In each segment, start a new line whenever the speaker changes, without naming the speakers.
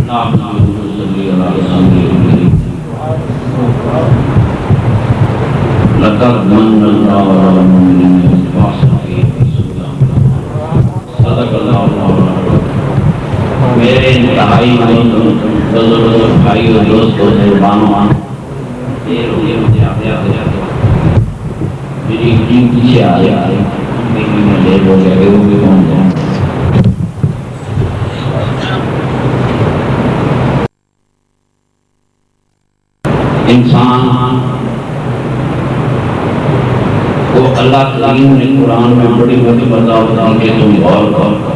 لقد من اللہ علی المؤمنین صدق اللہ۔ میرے انتہائی بزرگ بھائی اور دوستوں مہربانوں، دیر ہو گئی مجھے آتے آتے، میری ٹیم پیچھے آ رہی میں لیٹ ہو گیا وہ بھی کون جاؤں۔ انسان کو اللہ تعالی نے قرآن میں بڑی بڑی بتاؤ کہ تم غور کرو،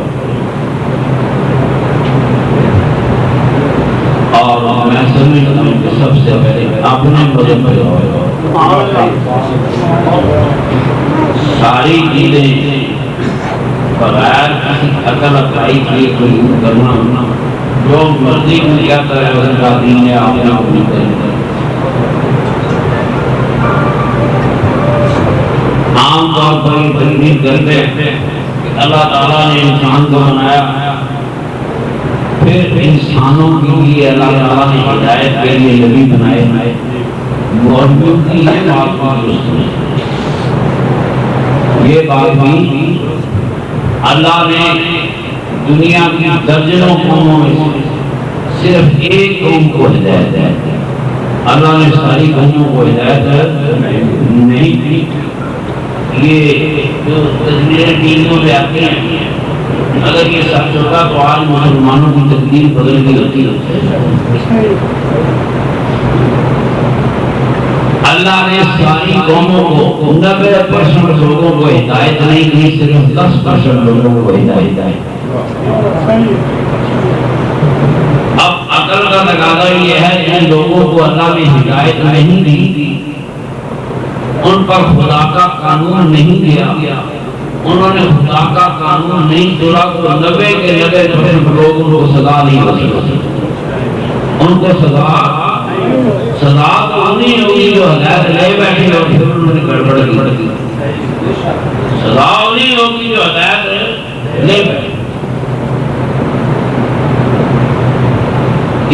اور میں سمجھتا ہوں کہ سب سے پہلے اپنے بدن پہ ساری چیزیں بغیر کسی عقل اکائی کے قبول کرنا، جو مرضی کیا کرے اس کا دین ہے آپ نے اپنی کرے۔ عام طور پر یہ تنقید کرتے ہیں کہ اللہ تعالیٰ نے انسان کو بنایا، پھر انسانوں کے لیے اللہ تعالیٰ نے ہدایت کے لیے نبی بنائے۔ موجود کی یہ بات یہ بات بھی اللہ نے دنیا کی درجنوں قوموں میں صرف ایک قوم کو ہدایت ہے، اللہ نے ساری قوموں کو ہدایت نہیں دی۔ یہ جو تجویزیں ٹیموں میں آتی ہیں، اگر یہ سچ ہوتا تو آج مسلمانوں کی تقدیر بدل گئی ہوتی ہے۔ اللہ نے ساری قوموں کو 90% لوگوں کو ہدایت نہیں دی، صرف 10% لوگوں کو ہدایت دی۔ اب عقل کا تقاضا یہ ہے کہ لوگوں کو اللہ نے ہدایت نہیں دی، ان پر خدا کا قانون نہیں دیا، انہوں نے خدا کا قانون نہیں توڑا تو 90 کے 90% لوگ ان کو سزا نہیں ہو سکتے۔ ان کو سزا تو انہیں ہوگی جو ہدایت لے بیٹھے اور پھر انہوں نے گڑبڑ کی، سزا انہیں ہوگی جو ہدایت لے بیٹھے۔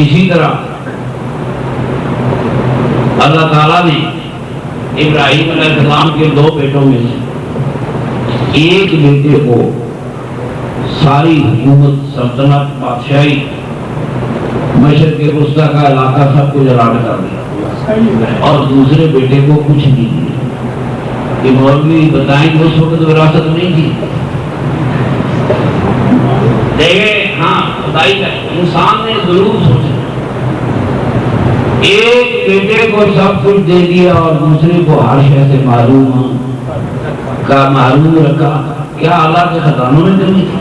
اسی طرح اللہ تعالیٰ نے ابراہیم علیہ السلام کے 2 بیٹوں میں سے ایک بیٹے کو ساری حکومت، سلطنت، بادشاہی، مشرق وسطیٰ کا علاقہ سب کچھ الاٹ کر دیا، اور دوسرے بیٹے کو کچھ نہیں دیا۔ کہ مولوی بتائیں کہ اس وقت وراثت نہیں تھی، دیکھیں ہاں بتائی جائے انسان نے ضرور سوچا، ایک بیٹے کو سب کچھ دے دیا اور دوسرے کو ہر شے سے معلوم رکھا، کیا اللہ کے خزانوں میں کمی تھی؟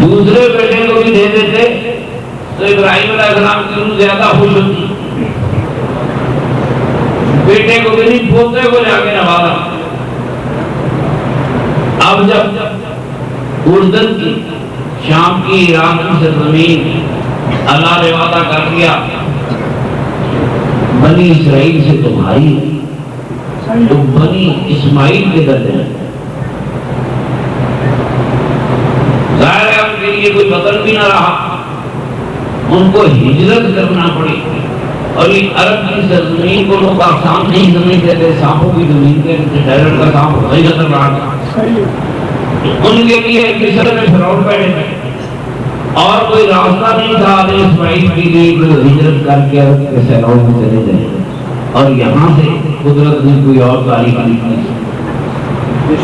دوسرے بیٹے کو بھی دے دیتے تو ابراہیم علیہ السلام کی روح زیادہ خوش ہوتی، بیٹے کو بھی نہیں پوتے کو جا کے نوازا۔ اب جب اردن کی، شام کی، عراق کی سرزمین اللہ نے وعدہ کر دیا بنی اسرائیل سے تمہاری، تو بنی اسماعیل کے درجے ہیں، ظاہر ہے ان کے لیے کوئی بدل بھی نہ رہا، ان کو ہجرت کرنا پڑی۔ اور یہ عرب کی سرزمین کو لوگ آسان نہیں زمین کہتے، سانپوں کی زمین کہتے، ڈیرٹ کا سانپ وہی نظر رہا تھا۔ ان کے لیے مصر میں فرعون بیٹھے تھے اور کوئی راستہ نہیں تھا علیہ اسماعیل کے لیے کہ ہجرت کر کے سیروں میں چلے جائیں، اور یہاں سے قدرت نے کوئی اور تاریخ نہیں کی،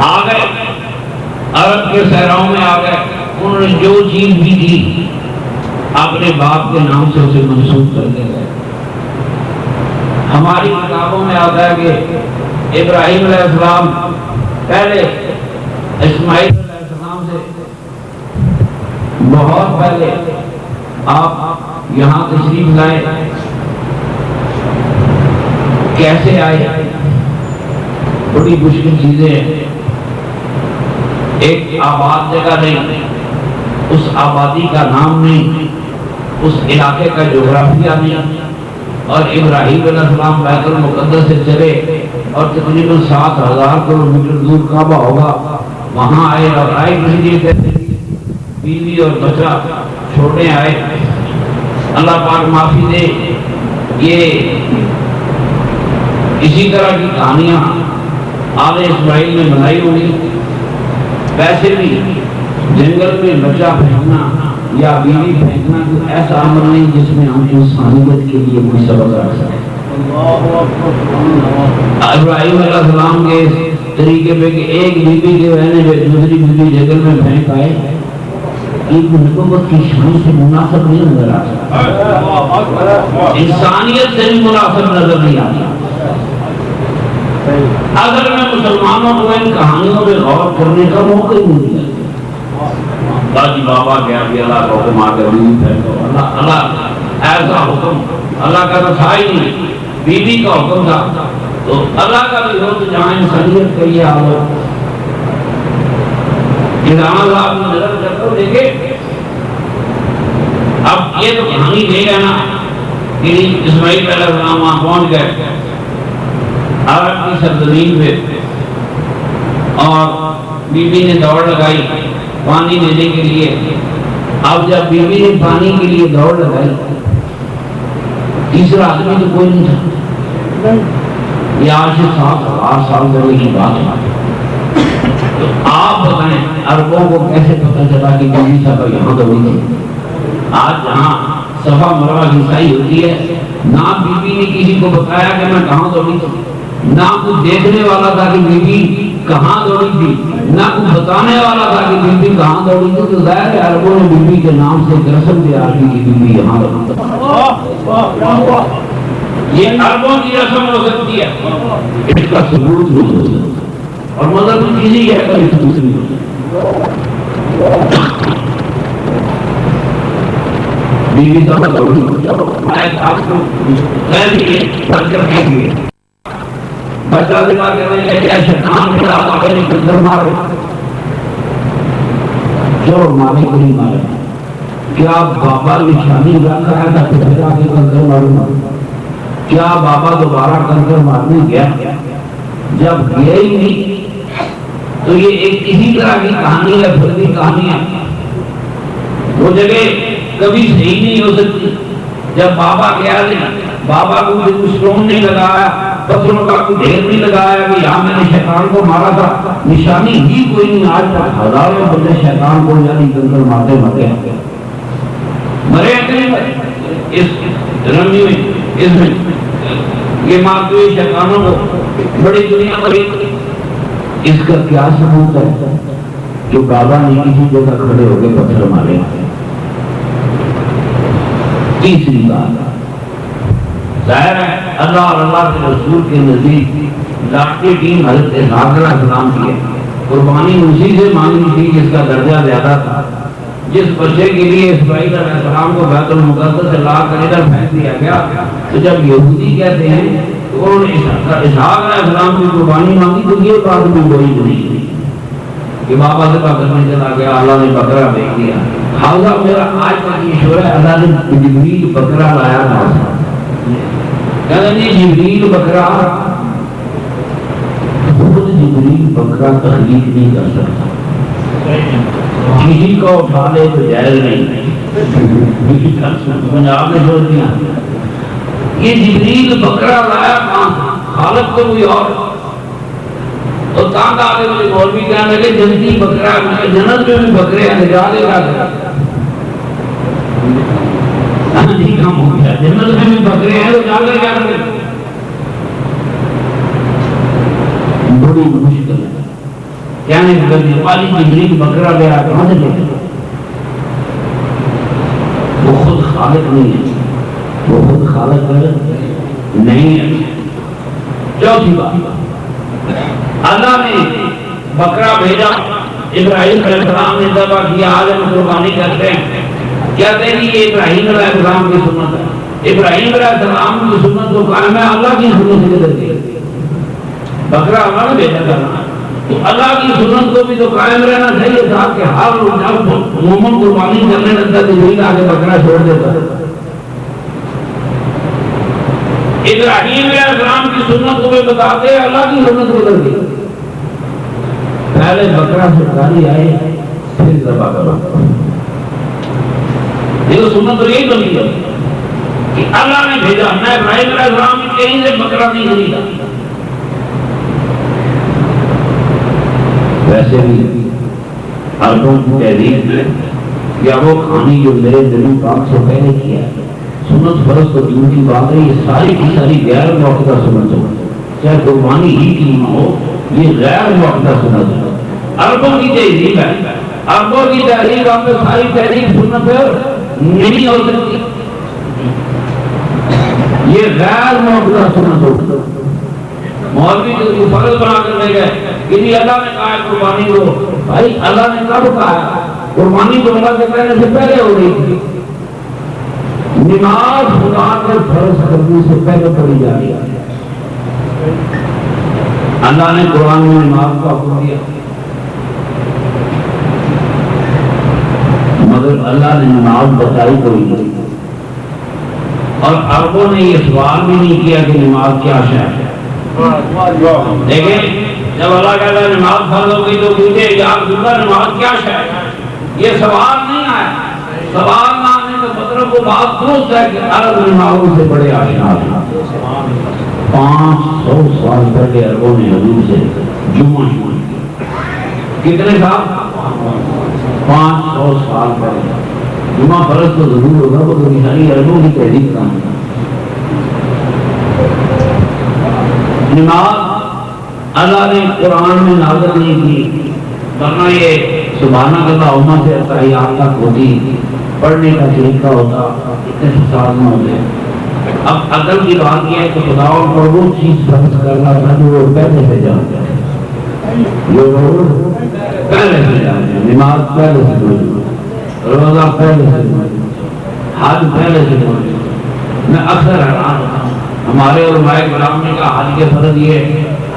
آ گئے عرب کے صحراؤں میں آ گئے۔ انہوں نے جو چیز بھی دی اپنے باپ کے نام سے اسے منسوخ کر دے گئے۔ ہماری کتابوں میں آتا ہے کہ ابراہیم علیہ السلام پہلے اسماعیل علیہ السلام سے بہت پہلے آپ یہاں تشریف لائے، کیسے آئے؟ بڑی مشکل چیزیں ہیں، ایک آباد جگہ نہیں، اس آبادی کا نام نہیں، اس علاقے کا جغرافیہ نہیں، اور ابراہیم علیہ السلام بیت المقدس سے چلے اور تقریباً 7000 کلومیٹر دور کعبہ ہوگا، وہاں آئے اور آئے کسی جگہ بیوی اور بچہ چھوڑنے آئے. اللہ پاک معافی دے. یہ اسی طرح کی کہانیاں آل اسماعیل میں بنائی ہوئی. ویسے بھی جنگل میں بچہ پھینکنا یا بیوی پھینکنا کوئی ایسا عمل نہیں جس میں ہم انسانیت کے لیے کوئی سبق رکھ سکیں. ابراہیم علیہ السلام کے طریقے پہ کہ ایک بیوی کے رہنے میں دوسری بیوی جنگل میں پھینک آئے، ایک نبوت کی شان سے مناسب نہیں نظر آتا، انسانیت سے بھی مناسب نظر نہیں آتا. اگر میں مسلمانوں کو ان کہانیوں پہ غور کرنے کا موقع ہی نہیں دیا. باجی بابا کیا کہ اللہ کا حکم آ کر بیوی پھینکو، اللہ ایسا حکم اللہ کا تو تھا ہی نہیں، بیوی کا حکم تھا. تو اللہ کا بھی ہو تو جہاں انسانیت کا یہ حال ہو. صاحب نظر کرتے دیکھے. اب یہ تو کہانی نہیں رہنا کہ اسماعیل علیہ السلام وہاں پہنچ گئے عرب کی سرزمین پہ اور بیوی نے دوڑ لگائی پانی لینے کے لیے. اب جب بیوی نے پانی کے لیے دوڑ لگائی، تیسرا آدمی تو کوئی نہیں تھا. یہ آج سے 7,000 سال پہلے کی بات ہے. تو آپ بتائیں عربوں کو کیسے پتہ چلا کہ بیوی صاحب یہاں دوڑی تھی؟ آج جہاں صفا مروہ کی صحیح ہوتی ہے، نہ بیوی نے کسی کو بتایا کہ میں کہاں دوڑی تھی، نہ کوئی دیکھنے والا تھا کہ بیوی کہاں دوڑی تھی، نہ کوئی بتانے والا تھا کہ بیوی کہاں دوڑی تھی. تو ظاہر ہے عربوں نے بیوی کے نام سے ایک رسم تیار کی کہ بیوی یہاں دوڑی تھی. یہ عربوں کی رسم ہو سکتی ہے، اس کا ثبوت نہیں ہو سکتا. اور مذہب کی چیز یہ ہے کہ ثبوت نہیں ہو سکتا. بیوی صاحب دوڑی میں آپ کو خیر لیے پڑھ کر کے لیے بچہ دماغ کرنے لگے کیا شیطان کے آپ اپنے کندر مارے جو مارے کو نہیں مارے. کیا بابا نشانی رکھ رہا تھا پھر آ کے کندر ماروں؟ کیا بابا دوبارہ کندر مارنے گیا؟ جب گیا ہی نہیں تو یہ ایک اسی طرح کی کہانی ہے، فردی کہانی ہے. وہ جگہ کبھی صحیح نہیں ہو سکتی. جب بابا گیا نہیں، بابا کو کوئی اسٹون نہیں لگایا، پتھروں کا کوئی ڈھیر نہیں لگایا کہ یہاں میں نے شیطان کو مارا تھا، نشانی ہی کوئی نہیں. آج تک ہزاروں بندے شیطان کو یعنی کنکر مارتے مرے اس رمی میں، اس میں یہ مارتے ہوئے شیطانوں کو بڑی دنیا بڑی. اس کا کیا ثبوت ہے کہ بابا نے کسی جگہ کھڑے ہو کے پتھر مارے؟ تیسری بات ظاہر ہے اللہ اور اللہ کے رسول کے نزدیک لاکھیں ٹیم حضرت اسحاق علیہ السلام کی ہے. قربانی اسی سے مانگی تھی جس کا درجہ زیادہ تھا. جس بچے کے لیے اسماعیل علیہ السلام کو بیت المقدس سے لا کر ادھر پھینک دیا گیا، تو جب یہودی کہتے ہیں تو انہوں نے اسحاق علیہ السلام کی قربانی مانگی تو یہ بات بھی کوئی نہیں کہ بابا سے کرنے چلا گیا اللہ نے بکرا بھیج دیا. حاضر میرا آج تک یہ شعر ہے اللہ نے جبریل بکرا لایا تھا. کہتے ہیں جبریل بکرا، خود جبریل بکرا تخلیق نہیں کر سکتا. کسی کو اٹھا لے تو جائز نہیں. پنجاب نے چھوڑ دیا. یہ جبریل بکرا لایا کہاں؟ خالق تو کوئی اور. تو تاں کا آگے مجھے مولوی کہنے لگے جنتی بکرا ہے، جنت میں بھی بکرے ہیں، جا دے گا جی کام ہو گیا. جنت میں بھی بکرے ہیں تو جا دے گا. بڑی مشکل ہے کہنے لگے والی جبریل بکرا لیا کہاں سے لے؟ وہ خود خالق نہیں ہے، وہ خود خالق نہیں ہے. چوتھی بات اللہ نے بکرا بھیجا، ابراہیم علیہ السلام نے ذبح کیا، آج ہم قربانی کرتے ہیں. کہتے ہیں یہ ابراہیم علیہ السلام کی سنت ہے. ابراہیم علیہ السلام کی سنت تو قائم ہے، اللہ کی سنت سے کرتی ہے. بکرا اللہ نے بھیجا تھا تو اللہ کی سنت کو بھی تو قائم رہنا چاہیے تھا کہ ہر جب مومن قربانی کرنے لگتا تو جبریل آگے بکرا چھوڑ دیتا. ابراہیم علیہ السلام کی سنت کو بھی بتاتے اللہ کی سنت بدل گئی. پہلے بکرا سرکاری آئے پھر ذبح کرو. یہ تو سنت تو یہی بنی ہے کہ اللہ نے بھیجا. میں ابراہیم علیہ السلام نے کہیں سے بکرا نہیں خریدا. ویسے بھی عربوں کی تحریر ہے یا وہ کھانی جو میرے دل پاک سے پہلے کیا ہے. سنت فرض تو دین کی بات ہے. یہ ساری کی ساری غیر موقع سنت ہو, چاہے قربانی ہی کی نہ ہو, یہ غیر موقع سنت ہے. عربوں کی تحریر ہے. عربوں کی تحریر آپ نے ساری تحریر سنت نہیں ہو سکتی. یہ غیر موقع سنت ہو. مولوی کو فرض بنا کر لے گئے کہ نہیں اللہ نے کہا ہے قربانی کو. بھائی اللہ نے کب کہا ہے؟ قربانی تو اللہ کے کہنے سے پہلے ہو رہی تھی. نماز خدا کے فرض کرنے سے پہلے پڑھی جا رہی ہے. اللہ نے قرآن میں نماز کو حکم دیا, مگر اللہ نے نماز بتائی کوئی نہیں. اور عربوں نے یہ سوال بھی نہیں کیا کہ نماز کیا شے ہے. دیکھیں جب اللہ کہتا ہے نماز فرض ہو گئی تو پوچھے یا عبداللہ نماز کیا شے ہے. یہ سوال نہیں آیا. سوال نہ آنے کا مطلب وہ بات درست ہے کہ عرب نمازوں سے بڑے آشنا ہیں. 500 سال پہلے عربوں نے حضور سے جمعہ شروع کیا. کتنے سال؟ 500 سال پہلے. جمعہ فرض تو ضرور ہوگا, وہ تو ساری عربوں کی تحریک کا ہے. نماز اللہ نے قرآن میں نازل نہیں کی, ورنہ یہ سبحانہ اللہ عمہ سے تحیات تک ہوتی, پڑھنے کا طریقہ ہوتا, اتنے سال نہ ہوتے. اب عدل کی بات یہ ہے کہ خدا پر وہ چیز فرض کرنا تھا جو وہ پہلے سے جانتے ہیں. جو پہلے سے جانتے ہیں. نماز پہلے سے جانتے, روزہ پہلے سے جانتے, حج پہلے سے جانتے. میں اکثر حیران ہوتا ہوں, ہمارے علماء کرام نے کہا حج کے فرض یہ,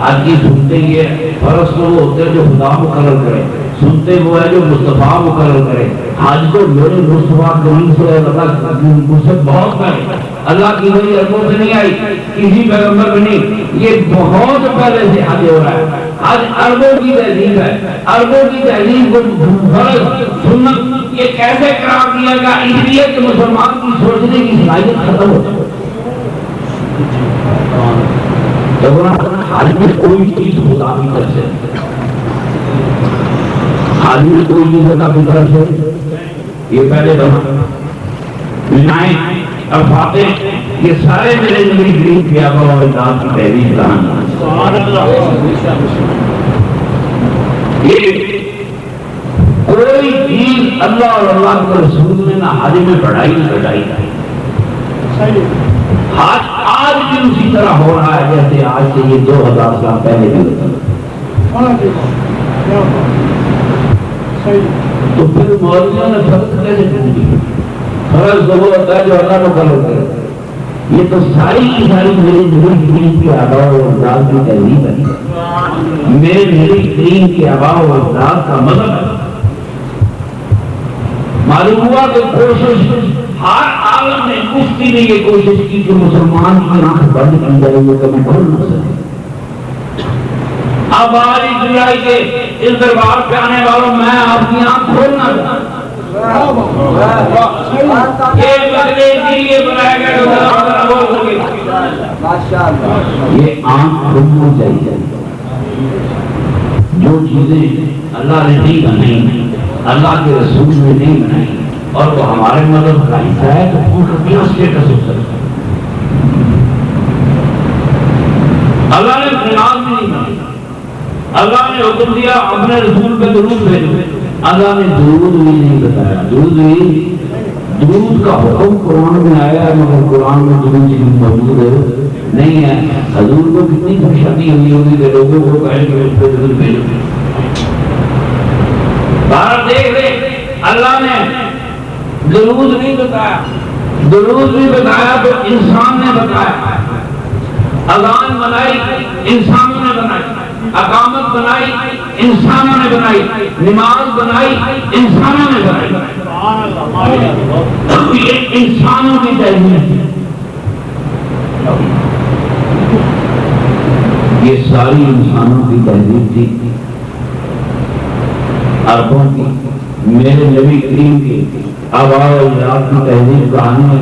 حج کی سنتے یہ. فرض تو وہ ہوتے جو خدا مقرر کرے, سنتے وہ ہے جو مصطفیٰ مقرر کرے. حج تو میرے مصطفیٰ کریم سے اللہ مجھ سے بہت پہلے, اللہ کی وہی عربوں سے نہیں آئی, کسی پیغمبر میں نہیں. یہ بہت پہلے سے حج ہو رہا ہے. حج عربوں کی تہذیب ہے. عربوں کی تہذیب کو فرض سنت یہ کیسے قرار دیا گیا؟ اس لیے کہ مسلمان کی سوچنے کی صلاحیت ختم ہو جائے. حج میں کوئی چیز خدا کی طرف سے, حج میں کوئی چیز خدا کی طرف سے. یہ پہلے بنائیں اور فاتح یہ سارے میرے نبی کریم کے آبا و اجداد کی تحریر کوئی چیز اللہ اور اللہ کے رسول نے نہ حج میں پڑھائی نہ بڑھائی. آج بھی اسی طرح ہو رہا ہے جیسے آج سے یہ 2000 سال پہلے بھی ہوتا. تو پھر مولویوں نے فرض کیسے پوچھی؟ فرض وہ ہوتا ہے جو اللہ کو کرو کرے. یہ تو ساری کی ساری میرے نبی کریم کے آبا و اجداد کی تہذیب ہے. میرے نبی کریم کے آبا و اجداد کا مذہب ہے. معلوم ہوا کہ کوشش ہر عالم نے مفتی نے یہ کوشش کی کہ مسلمان کی آنکھ بند کی جائے, وہ کبھی کھول نہ سکے. اب ہماری جلائی کے اس دربار پہ آنے والوں میں آپ کی آنکھ کھولنا چاہتا. یہ بدلے کے لیے بنایا گیا, یہ آنکھ کھولنا چاہیے. جو چیزیں اللہ نے نہیں بنائی, اللہ کے رسول نے نہیں بنائی, اور وہ ہمارے مذہب کا حصہ ہے, تو ان کا کیا اسٹیٹس ہو سکتا ہے؟ اللہ نے نماز بھی نہیں بنائی. اللہ نے حکم دیا اپنے رسول پہ درود بھیجو. اللہ نے درود بھی نہیں بتایا. درود کا حکم قرآن میں آیا ہے, مگر قرآن میں درود بھی موجود نہیں ہے. حضور کو کتنی پریشانی ہوئی ہوگی کہ لوگوں کو کہیں کہ اس پہ درود بھیجو. بھارت دیکھ رہے اللہ نے درود نہیں بتایا. درود بھی بتایا تو انسان نے بتایا. اذان بنائی انسانوں نے بنائی, اقامت بنائی انسانوں نے بنائی, نماز بنائی انسانوں نے بنائی. یہ انسانوں کی تہذیب, یہ ساری انسانوں کی تہذیب تھی. عربوں کی، میرے نبی کریم کی آباء و اجداد کی تہذیب کہانی ہے.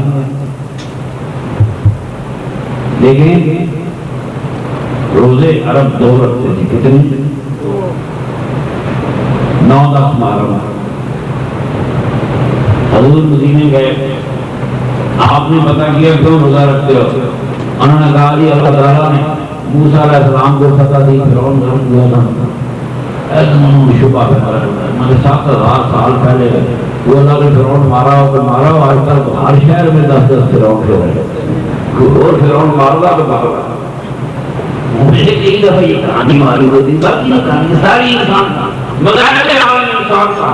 لیکن روزے عرب 2 رکھتے تھے. کتنے؟ 9-10 محرم. حضور مدینے گئے، آپ نے پتا کیا کیوں روزہ رکھتے ہو؟ انہوں نے کہا جی اللہ تعالیٰ نے موسیٰ علیہ السلام کو فتح دی، فرعون نے رکھ دیا تھا. ایسا منہ شبہ پیدا ہوتا ہے. مجھے 7,000 سال پہلے وہ اللہ نے فرعون مارا ہو کہ مارا ہو. آج تک ہر شہر میں 10-10 فرعون کے رہے، کوئی اور فرعون مارا تو مارا. مجھے ایک دفعہ یہ کہانی ماری ہوتی، باقی نہ کہانی ساری انسان کا مظاہرے عالم انسان کا.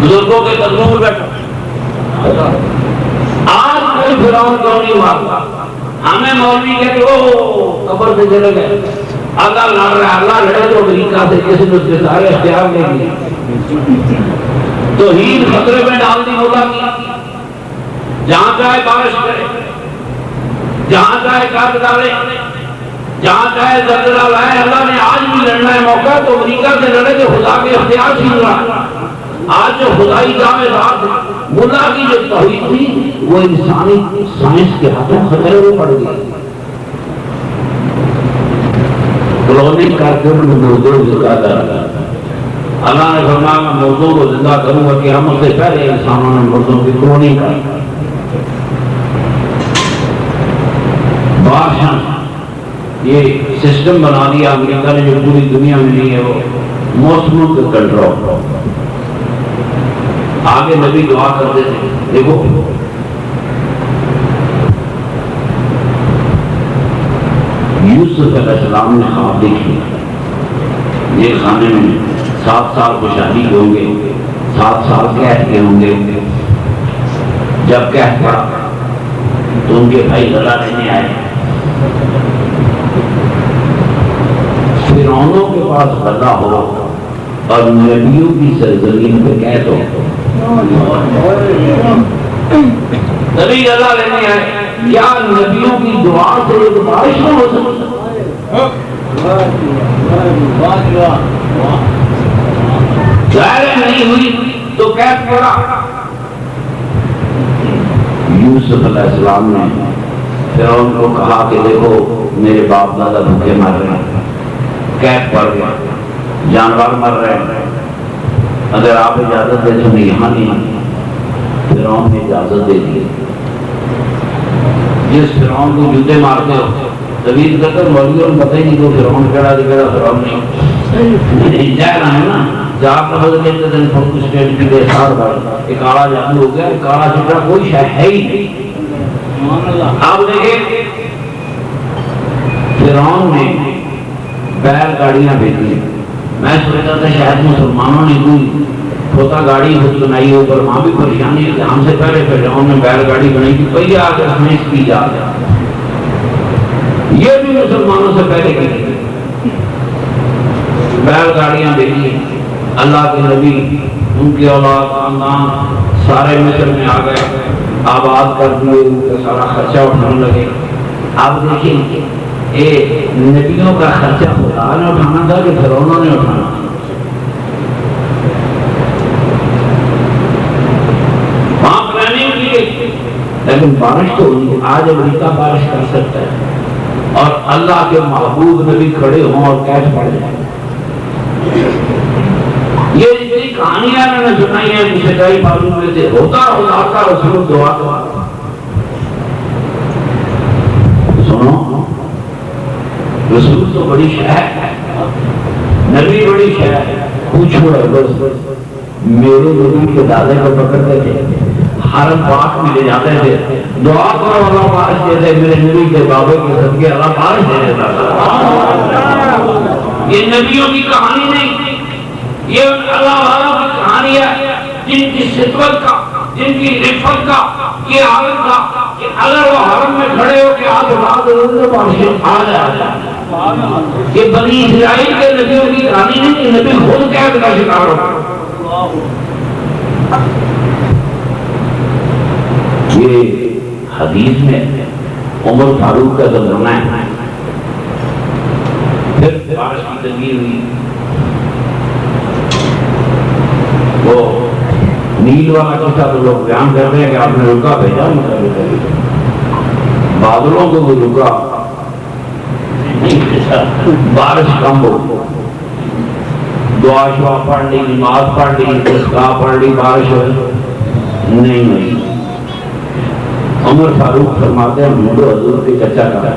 بزرگوں کے قدموں میں بیٹھا. آج کوئی فرعون کیوں نہیں مارتا؟ ہمیں مولوی کہتے او قبر سے چلے گئے، اللہ لڑ رہا ہے. اللہ لڑے تو امریکہ سے جس نے اس کے سارے اختیار لے لیے. تو ہند خطرے میں ڈال دی مولا کی. جہاں چاہے بارش کرے، جہاں چاہے کاٹ ڈالے، جہاں چاہے زلزلہ لائے. اللہ نے آج بھی لڑنا ہے موقع تو امریکہ سے لڑے تو خدا کے اختیار چھین رہا. آج جو خدائی دعوے دار ملا کی جو توحید تھی وہ انسانی سائنس کے ہاتھوں خطرے میں پڑ گئی. کلوننگ کر کے مردوں زندہ کر. اللہ نے فرمایا میں مردوں کو زندہ کروں گا. قیامت سے پہلے انسانوں نے مردوں کی کلوننگ کی. بادشاہ یہ سسٹم بنا دیا امریکہ نے جو پوری دنیا میں نہیں ہے، وہ موسموں کے کنٹرول. آگے نبی دعا کرتے تھے. دیکھو یوسف علیہ السلام نے خواب دیکھی. یہ خانے میں 7 سال کو شادی کے ہوں گے، 7 سال قید کے ہوں گے. جب قید پڑا تو ان کے بھائی غلہ لینے آئے. فرعونوں کے پاس غلہ ہو اور نبیوں کی سرزمین پہ قید ہو. نبی غلہ لینے آئے. کیا نبیوں کی دعا سے ایک بارش نہ ہو سکتی؟ ظاہر نہیں ہوئی تو قید پڑا. یوسف علیہ السلام نے فرعون کو کہا کہ دیکھو میرے باپ دادا بھوکے مر رہے ہیں، قید پڑ گیا، جانور مر رہے ہیں، اگر آپ اجازت دے تو میں یہاں نہیں. فرعون نے اجازت دے دی. جس فرعون کو جوتے مارتے ہو طویل قدر مولویوں کو پتہ ہی نہیں تو فرعون کہڑا فرعون نہیں جائے رہا ہے نا. جاب کا بدل لیتے دن فوق اسٹیٹ کی بے سار بڑھ ایک کالا جادو ہو گیا. کالا چٹا کوئی شے ہے ہی نہیں. آپ دیکھیں فرعون نے بیل گاڑیاں بھیجی. میں سوچتا تھا شاید مسلمانوں نے کوئی کھوتا گاڑی خود بنائی ہو، پر وہاں بھی پریشانی ہے. ہم سے پہلے فرعون نے بیل گاڑی بنائی تھی. پہلے آ کر ہمیں اس کی یاد ہے. یہ بھی مسلمانوں سے پہلے کی بیل گاڑیاں بھیجی. اللہ کے نبی ان کی اولاد خاندان سارے مصر میں آ گئے، آباد کر دیے، ان کا سارا خرچہ اٹھانے لگے. آپ دیکھیں نبیوں کا خرچہ خدا نے اٹھانا تھا کہ فرعونوں نے اٹھانا. وہاں پلاننگ کی گئی لیکن بارش تو ہوئی. آج امریکہ بارش کر سکتا ہے اور اللہ کے محبوب نبی کھڑے ہوں اور قید پڑ جائیں. یہ جتنی کہانیاں میں نے سنائی ہیں سچائی معلوم میں سے ہوتا کا رسول دعا سنو. رسول تو بڑی شے ہے، نبی بڑی شے ہے. پوچھو بس میرے نبی کے دادے کو پکڑتے تھے، حرم پاک میں لے جاتے تھے، دعا کرو اللہ بارش دے دے. میرے نبی کے بابے کے صدقے اللہ بارش دے دیتا تھا. یہ نبیوں کی کہانی نہیں، یہ اللہ والوں کی کہانی ہے جن کی شدت کا، جن کی رفت کا یہ حالت تھا کہ اگر وہ حرم میں کھڑے ہو کے آپ بات کریں بارش آ جائے. یہ بنی اسرائیل کے نبیوں کی کہانی نہیں کہ نبی خود قید کا شکار ہو. یہ حدیث میں عمر فاروق کا زمانہ ہے. پھر بارش کی تنگی ہوئی، وہ نیل والا قصہ تو لوگ بیان کرتے ہیں کہ آپ نے رکا بھیجا، بادلوں کو وہ رکا نہیں بھیجا، بارش کم ہو، دعا شعا پڑھ لی، نماز پڑھ لی، استسقاء پڑھ لی، بارش نہیں ہوئی۔ عمر فاروق فرماتے ہیں مجھے حضور کے چچا کا،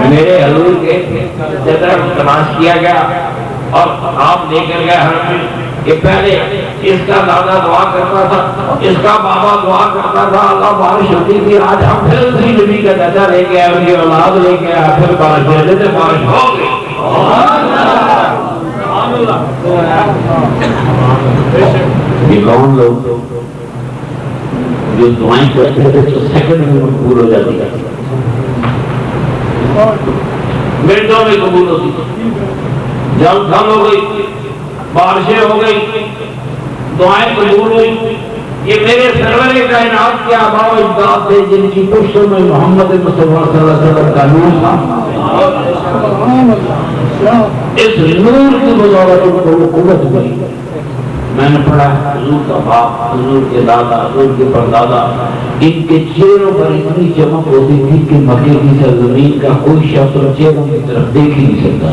میرے حضور کے چچا کو تلاش کیا گیا اور آپ لے کر گئے حرم میں کہ پہلے اس کا دادا دعا کرتا تھا، اس کا بابا دعا کرتا تھا، اللہ بارش ہوتی تھی، آج ہم پھر اسی نبی کا چچا لے کے آئے، ان کی اولاد لے کے آئے، پھر بارش دے دیتے، بارش ہو گئی۔ یہ کون لوگ جو دعائیں کرتے تھے تو سیکنڈ میں قبول ہو جاتی ہے، منٹوں میں قبول ہوتی ہے، جب ڈھل ہو گئی، بارشیں ہو گئی، دعائیں قبول ہوئی۔ یہ میرے سرور کائنات کے آباء و اجداد تھے جن کی پشتوں میں محمد مصطفیٰ صلی اللہ علیہ وسلم کا نور تھا، اس نور کی بدولت ان کو وہ قوت ملی۔ میں نے پڑھا حضور کا باپ، حضور کے دادا، حضور کے پردادا، ان کے چہروں پر اتنی چمک ہوتی تھی کہ مکے کی سرزمین کا کوئی شخص چہروں کی طرف دیکھ ہی نہیں سکتا،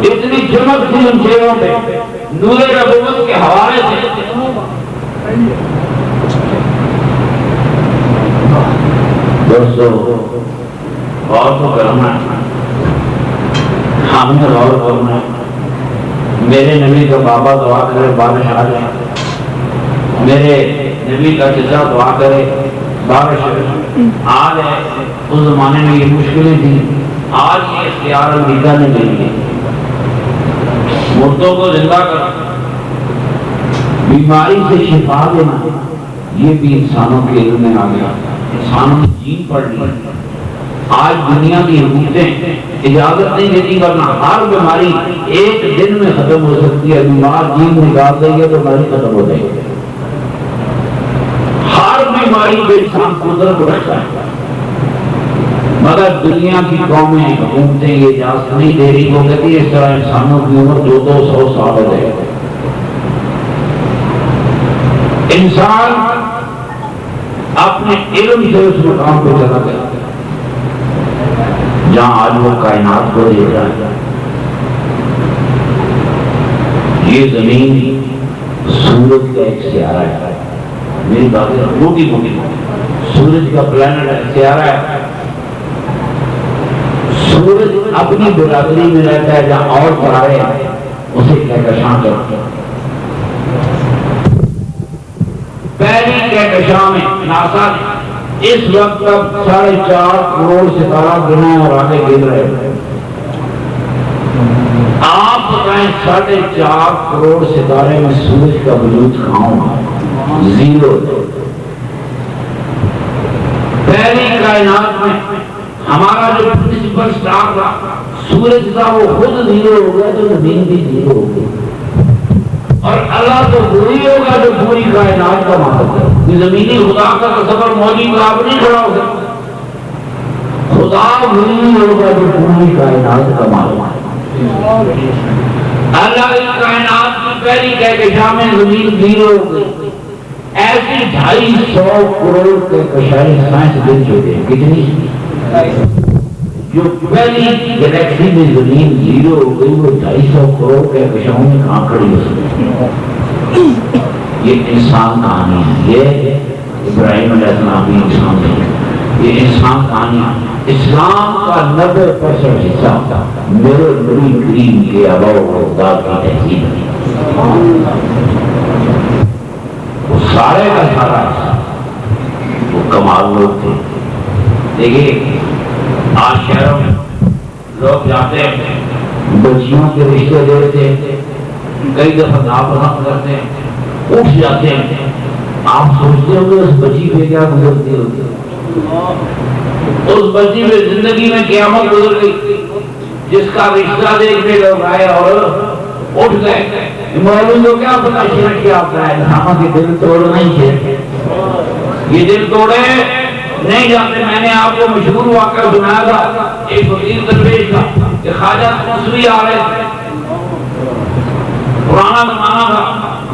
اتنی چمک تھی ان چہروں پہ نور نبوت کے حوالے سے۔ دوستو غور تو کرنا، ہم نے غور کرنا، میرے نبی کا بابا دعا کرے بارش آ جائے، میرے نبی کا چچا دعا کرے بارش آ جائے۔ اس زمانے میں یہ مشکلیں تھیں، آج یہ اختیار امریکہ نے لے لیے، مردوں کو زندہ کرنا، بیماری سے شفا دینا، یہ بھی انسانوں کے علم میں آ گیا، انسانوں نے جین پڑھ لی۔ آج دنیا کی حکومتیں اجازت نہیں دیتی، ورنہ ہر بیماری ایک دن میں ختم ہو سکتی ہے، بیمار جین نکال دیں گے تو بیماری ختم ہو جائے گی۔ ہر بیماری پہ انسان قدرت رکھتا ہے، مگر دنیا کی قومیں حکومتیں یہ اجازت نہیں دے رہی، وہ کہتی ہے اس طرح انسانوں کی عمر 200 سال ہو جائے گا۔ انسان اپنے علم سے اس مقام پہ چلا گیا جہاں آج وہ کائنات کو دیکھ رہا ہے۔ یہ زمین سورج کا ایک سیارہ ہے، میری باتیں موٹی موٹی، سورج کا پلانٹ ہے، سیارہ ہے۔ سورج اپنی برادری میں رہتا ہے، جہاں اور تارے اسے کہکشاں کرتے ہیں۔ پہلی کہکشاں میں ناسا نے اس وقت تک 4.5 کروڑ ستارہ گنا اور آگے گر رہے ہیں۔ آپ بتائیں 4.5 کروڑ ستارے میں سورج کا وجود کہاں ہوگا؟ زیرو۔ پہلی کائنات میں ہمارا جو پرنسپل سٹار تھا سورج تھا، وہ خود زیرو ہو گیا تو زمین بھی زیرو ہو گئی، اور اللہ تو وہی ہوگا جو پوری کائنات کا مالک ہے۔ زمینی خدا کا تصور موجی کلاب نہیں کھڑا ہو سکتا، خدا وہی ہوگا جو پوری کائنات کا مالک ہے۔ اللہ کی کائنات کی پہلی کہکشاں میں زمین زیرو ہو گئی، ایسی 250 کروڑ کہکشائیں سائنس دے چکے ہیں۔ کتنی؟ جو پہلی گلیکسی میں زمین زیرو ہو گئی، وہ 250 کروڑ کہکشاؤں میں کہاں کھڑی ہو سکتی ہے؟ یہ انسان کہانی ہے، یہ ابراہیم علیہ السلام بھی انسان تھے، یہ انسان کہانی ہے۔ اسلام کا 90% حصہ میرے نبی کریم کے آباء و اجداد کی تہذیب ہے، وہ سارے کا سارا حصہ، وہ کمال لوگ تھے۔ دیکھیے آج شہروں میں لوگ جاتے ہیں، بچیوں کے رشتے دیتے ہیں، کئی دفعہ ناپسند کرتے ہیں، اٹھ جاتے ہیں۔ آپ سوچتے ہوں گے اس بچی پہ کیا گزرتی ہوگی؟ اس بچی پہ زندگی میں قیامت گزر گئی، جس کا رشتہ دیکھنے لوگ آئے اور اٹھ گئے۔ معلوم کو کیا پتا شرک کیا ہوتا ہے، ہم کے دل توڑنا ہی ہے، یہ دل توڑے نہیں جانتے. میں نے آپ کو مشہور واقعہ سنایا تھا, ایک فقیر درویش تھا کہ خواجہ موسوی آ رہے تھے, پرانا زمانہ تھا,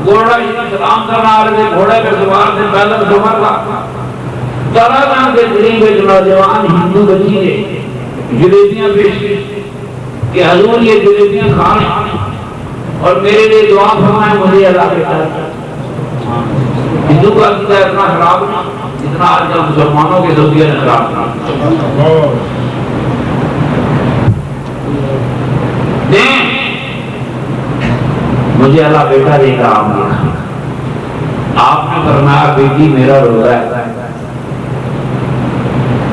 گھوڑا سلام کرنا آ رہے تھے, گھوڑے پہ سوار تھے, پیدل سفر تھا. طرح طرح کے غریب نوجوان ہندو بچی نے جلیبیاں پیش کی کہ حضور یہ جلیبیاں کھائیں اور میرے لیے دعا فرمائیں, مجھے اللہ کے طرف. ہندو کا عقیدہ اتنا خراب نہیں جتنا آج کل مسلمانوں کے ذریعے نے خراب کیا. مجھے اللہ بیٹا دے گا, آپ نے فرمایا بیٹی میرا رو رہا ہے.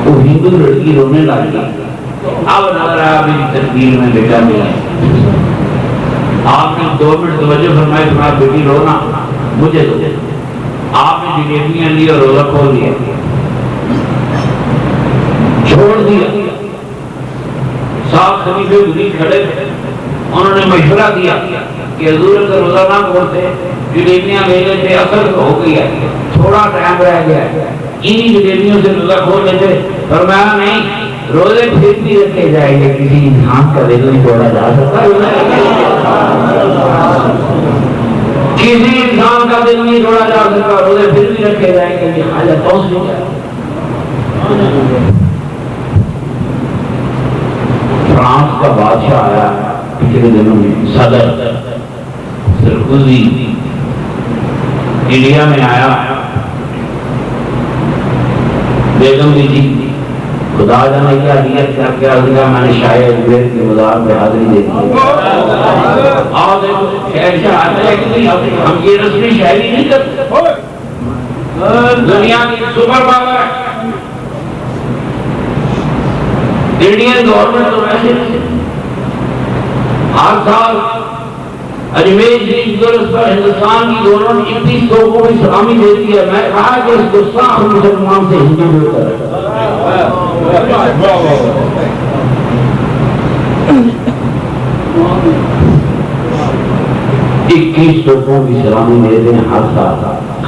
وہ ہندو لڑکی رونے لگی, اب نظر آیا میری تقدیر میں بیٹا ملا. آپ نے 2 منٹ توجہ فرمائی, تمہاری بیٹی رونا مجھے دو. آپ نے جلیبیاں لی اور روزہ کھول دیا, چھوڑ دیا. صاحب خلیفے مرید کھڑے تھے, انہوں نے مشورہ دیا کہ حضور اگر روزہ نہ کھولتے, جلیبیاں لے لیتے, اثر ہو گیا, تھوڑا ٹائم رہ گیا, انہی جلیبیوں سے روزہ کھول لیتے. فرمایا نہیں, روزے پھر بھی رکھے جائیں گے, کسی انسان کا دل نہیں توڑا جا سکتا, کسی انسان کا دل نہیں توڑا جا سکتا, روزے پھر بھی رکھے جائیں گے. یہ حاجت پہنچ نہیں جائے. فرانس کا بادشاہ آیا پچھلے دنوں میں, صدر سرکوزی انڈیا میں آیا. بیگم بھی جی خدا جانے کیا نیت کر کے عرض کیا, میں نے شاید اجمیر کے مزار پہ حاضری دے دی. ہم یہ رسمی شاعری نہیں کرتے, دنیا کی سپر پاور ہے. انڈین گورنمنٹ تو ویسے ہر سال اجمیر شریف پر ہندوستان کی گورنمنٹ 21 توپوں کی سلامی دیتی ہے. میں کہا کہ اس گستاخ مسلمان سے ہندو بہتر ہے. 21 توپوں کی سلامی دیتے ہیں ہر سال.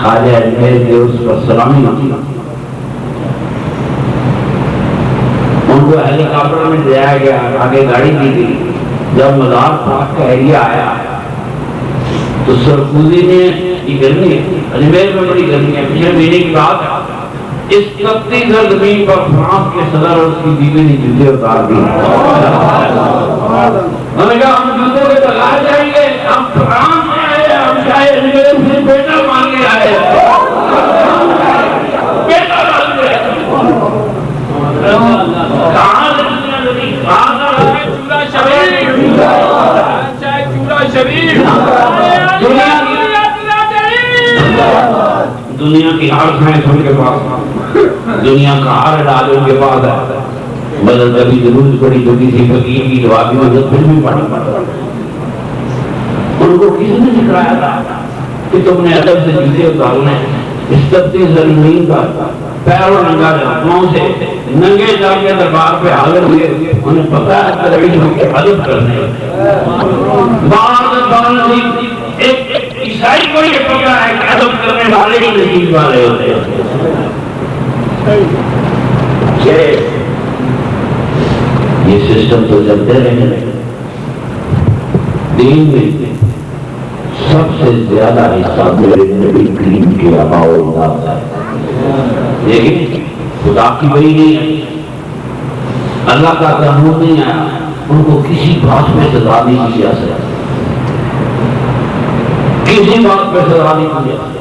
خواجہ اجمیر کے اس پر سلامی ہوتی ہے. ان کو ہیلی کاپٹر میں لے گیا, آگے گاڑی دی گئی. جب مزار پاک کا ایریا آیا تو سرکوزی نے, یہ گرمی ہے اجمیر میں, بڑی گرمی ہے, پچھلے مہینے کی بات ہے, اس تپتی زمین پر فرانس کے صدر اور اس کی بیوی نے جوتے اتار دی. انہوں نے کہا ہم جوتوں کے بغیر جائیں گے, ہم فرانس میں آئے, ہم شاید اجمیر سے بیٹا مانگے آئے, بیٹا مانگے آئے. کہاں دنیا کی ہر سائنس ان کے پاس, دنیا کا ہر علاج ان کے پاس ہے. مدد کبھی ضرورت پڑی تو کسی فقیر کی دعا کی مدد پھر بھی پڑھنا پڑتا. ان کو کسی نے سکھایا تھا کہ تم نے ادب سے جوتے اتارنے, اس تپتی زمین کا پیروں ننگا جاؤں سے ننگے جا کے دربار پہ حاضر ہوئے. انہیں پتا ہے ترویج ہو کے ادب کرنے. ایک عیسائی کو یہ پتا ہے کہ ادب کرنے والے ہی نصیب والے ہوتے ہیں. یہ سسٹم تو چلتے رہے. دین میں سب سے زیادہ حصہ میرے نبی کریم کے آباء و اجداد ہے. لیکن خدا کی وحی نہیں ہے, اللہ کا قانون نہیں آیا, ان کو کسی بات پہ سزا نہیں کی جا سکتی, کسی بات پہ سزا نہیں کی جا سکتی.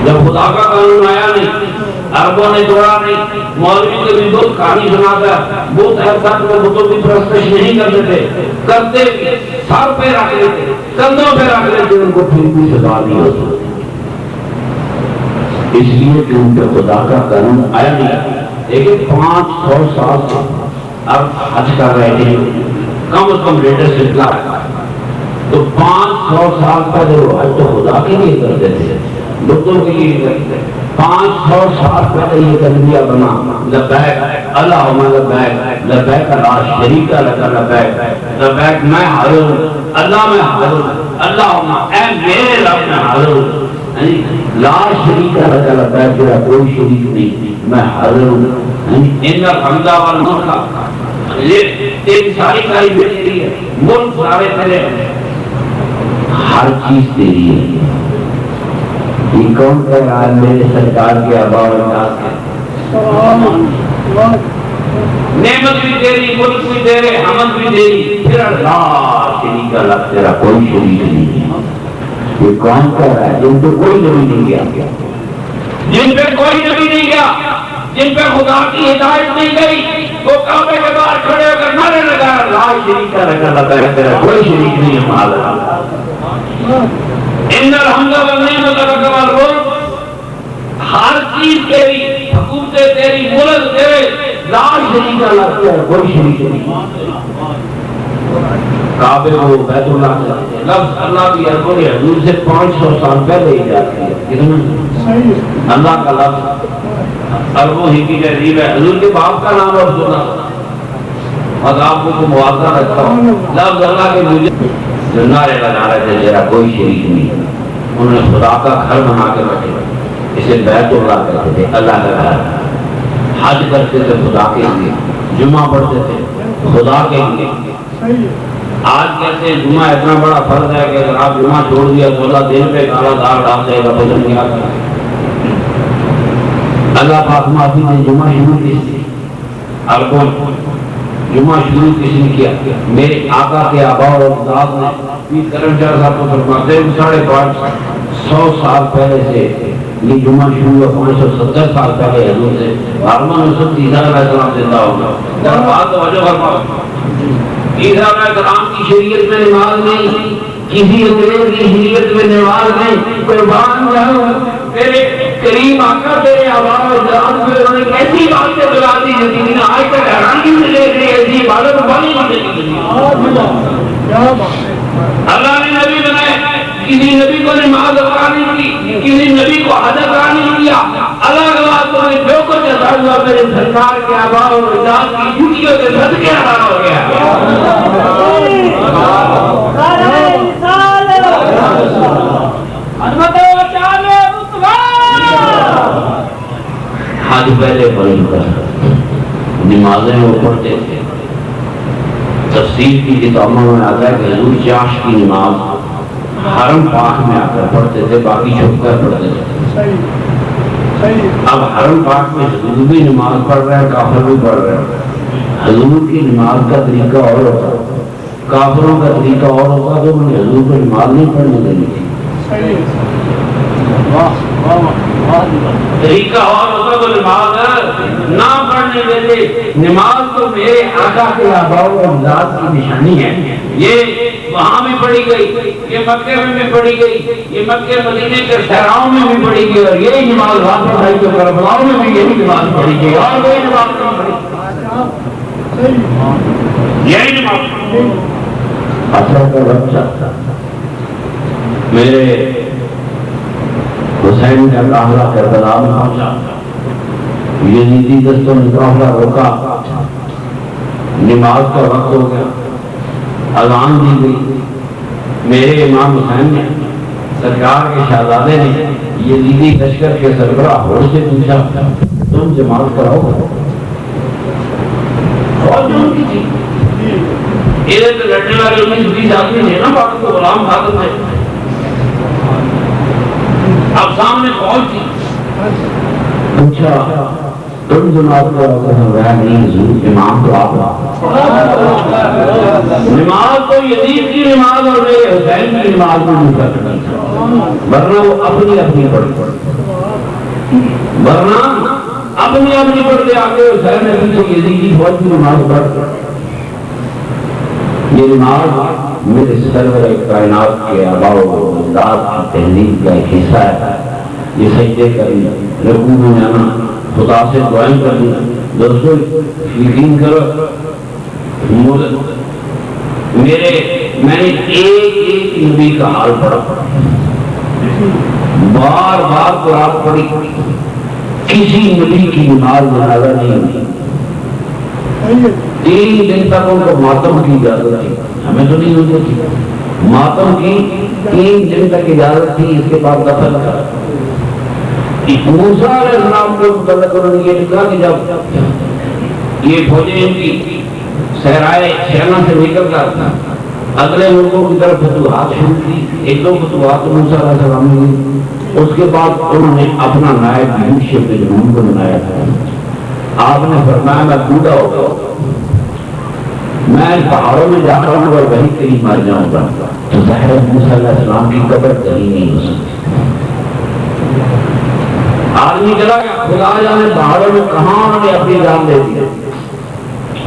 جب خدا کا قانون آیا نہیں, عربوں نے توڑا نہیں, مولوی کے بھی بہت کہانی سناتا ہے, بہت ایسا وہ بتوں کی پرستش نہیں کرتے تھے, کرتے سر پہ رکھ لیتے, کندھوں پہ رکھ لیتے, ان کو پھر بھی سزا نہیں ہوتی. اس لیے کہ ان پہ خدا کا قانون آیا نہیں. لیکن 500 سال سے اب حج کر رہے ہیں, کم از کم لیٹسٹ اطلاع ہے, تو 500 سال پہلے وہ حج تو خدا کے لیے کرتے تھے, لوگوں کے لیے کرتے تھے. 500 سال پہلے یہ تلبیہ بنا, لبیک اللہم لبیک, لبیک لا شریک لک لبیک, لبیک میں حاضر ہوں, اللہ میں حاضر ہوں, اللہم اے میرے رب میں حاضر ہوں. لا شریک لک لبیک، تیرا کوئی شریک نہیں، میں حاضر ہوں، ان الحمد والملک، یہ تیری ساری میری ہے، ملک سارے تیرے ہیں، ہر چیز تیری ہے۔ یہ کون کہہ رہا ہے؟ میرے سرکار کے آباء و اجداد کے، نعمت بھی تیری، ملک بھی تیرے، حمد بھی تیری، پھر لا شریک لک، تیرا کوئی شریک نہیں ہے۔ یہ کون کہہ رہا ہے؟ جن پہ کوئی نبی نہیں گیا، جن پہ کوئی نبی نہیں گیا، جن پہ خدا کی ہدایت نہیں گئی، وہ کعبے کے باہر کھڑے ہو کر نعرے لگایا لا شریک لک، تیرا کوئی شریک نہیں ہے معاذ ان الحمد والنعمت لک والملک، ہر چیز تیری، حکومتیں تیری، ملک تیرے، لا شریک لک، تیرا کوئی شریک نہیں۔ کعبے کو بیت اللہ سے لفظ اللہ کی عربوں نے حضور سے 500 سال پہلے ایجاد کیا، کتنا اللہ کا لفظ عربوں ہی کی تہذیب ہے۔ حضور کے باپ کا نام عبداللہ، اور آپ کو مواضع رکھتا ہوں، لفظ اللہ کے مجھے جو نعرے لگا رہے تھے تیرا کوئی شریک نہیں، انہوں نے خدا کا گھر بنا کے رکھے، اسے بیت اللہ کہتے تھے، اللہ کا گھر۔ حج کرتے تھے خدا کے لیے، جمعہ پڑھتے تھے خدا کے لیے۔ آج کہتے ہیں جمعہ اتنا بڑا فرض ہے کہ اگر آپ جمعہ چھوڑ دیا تو اللہ دن پہ کالا داغ ڈال دے گا، پتہ نہیں کیا کرے۔ اللہ پاک معافی نے جمعہ شروع کی تھی، عربوں جمعہ شروع کس نے کیا؟ میرے آقا کے آباء و اجداد نے، پیر کرم شاہ صاحب کو فرماتے ہیں 550 سال پہلے سے یہ جمعہ شروع ہوا، 570 سال پہلے حضور سے ہارون حسن عیسیٰ علیہ السلام زندہ ہوگا۔ در بات توجہ فرماؤ، عیسیٰ علیہ السلام کی شریعت میں نماز نہیں، کسی انگریز کی شریعت میں نماز نہیں، قربان جاؤ میرے کریم آقا تیرے آباء و اجداد میں انہوں نے کیسی باتیں بتا دی جن نے آج تک حیرانگی سے دیکھ رہی، ایسی عبادت والی باتیں۔ اللہ نے نبی بنائے، کسی نبی کو نماز ادا نہیں کی، کسی نبی کو حج ادا نہیں کیا، اللہ کے بعد تو نے جو کچھ ادا ہوا میرے سرکار کے آباء و اجداد کی چھٹیوں کے صدقے ادا ہو گیا۔ حج پہلے بند کر، نمازیں وہ پڑھتے تھے۔ تفسیر کی کتابوں میں آتا ہے کہ حضور چاش کی نماز حرم پاک میں آ کر پڑھتے تھے، باقی چھپ کر پڑھتے تھے۔ اب حرم پاک میں حضور بھی نماز پڑھ رہے ہیں، کافر بھی پڑھ رہے ہیں۔ حضور کی نماز کا طریقہ اور ہوتا، کافروں کا طریقہ اور ہوتا، تو انہوں نے حضور کو نماز نہیں پڑھنے دینی تھی۔ طریقہ اور ہوتا تو نماز نہ پڑھنے دیتے۔ نماز تو میرے آقا کے آباء و اجداد کی نشانی ہے، یہ وہاں بھی پڑھی گئی، یہ مکے میں بھی پڑھی گئی، یہ مکے مدینے کے صحراؤں میں بھی پڑھی گئی، اور یہی نماز واپس آئی تو کربلا میں بھی یہی نماز پڑھی گئی، اور کوئی نماز نہیں پڑھی، یہی نماز۔ اثر کا بچہ میرے حسین کا قافلہ کربلا میں پہنچا، یزیدی دستوں نے قافلہ روکا، نماز کا وقت ہو گیا، اذان دی گئی۔ میرے امام حسین نے، سرکار کے شہزادے نے یزیدی لشکر کے سربراہ ہور سے پوچھا تم جماعت کراؤ گے؟ فوج ان کی تھی، ادھر تو لڑنے والے 19-20 آدمی تھے نا، باقی تو غلام خاتم تھے۔ اب سامنے فوج تھی، پوچھا تم جماعت کراؤ گے؟ نہیں حضور، امام تو آپ، نماز تو یزید کی نماز اور میرے حسین کی نماز میں نہیں کرتا، ورنہ وہ اپنی اپنی پڑھتے، ورنہ اپنی اپنی پڑھتے، آگے حسین نے پیچھے یزید کی فوج کی نماز پڑھتے۔ یہ نماز میرے سرور کائنات کے آباء و اجداد کی تہذیب کا ایک حصہ ہے۔ یہ سجدے کرنا، رکوع میں جانا، خدا سے دعائیں کرنا، دوستو یقین کرو میں نے ایک نبی کا حال پڑھا، بار بار قرآن پڑھی، کسی نبی کی نماز جنازہ نہیں ہوئی، 3 دن تک ان کو ماتم کی اجازت تھی، ہمیں تو نہیں ہوتی تھی۔ ماتم کی 3 دن تک اجازت تھی، اس کے بعد دفن کر۔ موسیٰ علیہ السلام کو متعلق انہوں نے یہ لکھا کہ جب یہ فوجیں ان کی صحرائے شینا سے نکل کر اگلے ملکوں کی طرف فتوحات شروع کی، 1-2 فتوحات موسیٰ علیہ السلام نے دی، اس کے بعد انہوں نے اپنا نائب یوشع بن نون کو بنایا تھا۔ آپ نے فرمایا میں بوڑھا ہو گیا، میں پہاڑوں میں جا رہا ہوں اور وہیں کہیں مر جاؤں گا، تو ظاہر ہے موسیٰ علیہ السلام کی قبر کہیں نہیں ہو سکتی۔ آدمی چلا گیا، خدا جانے پہاڑوں میں کہاں انہوں نے اپنی جان دے دی۔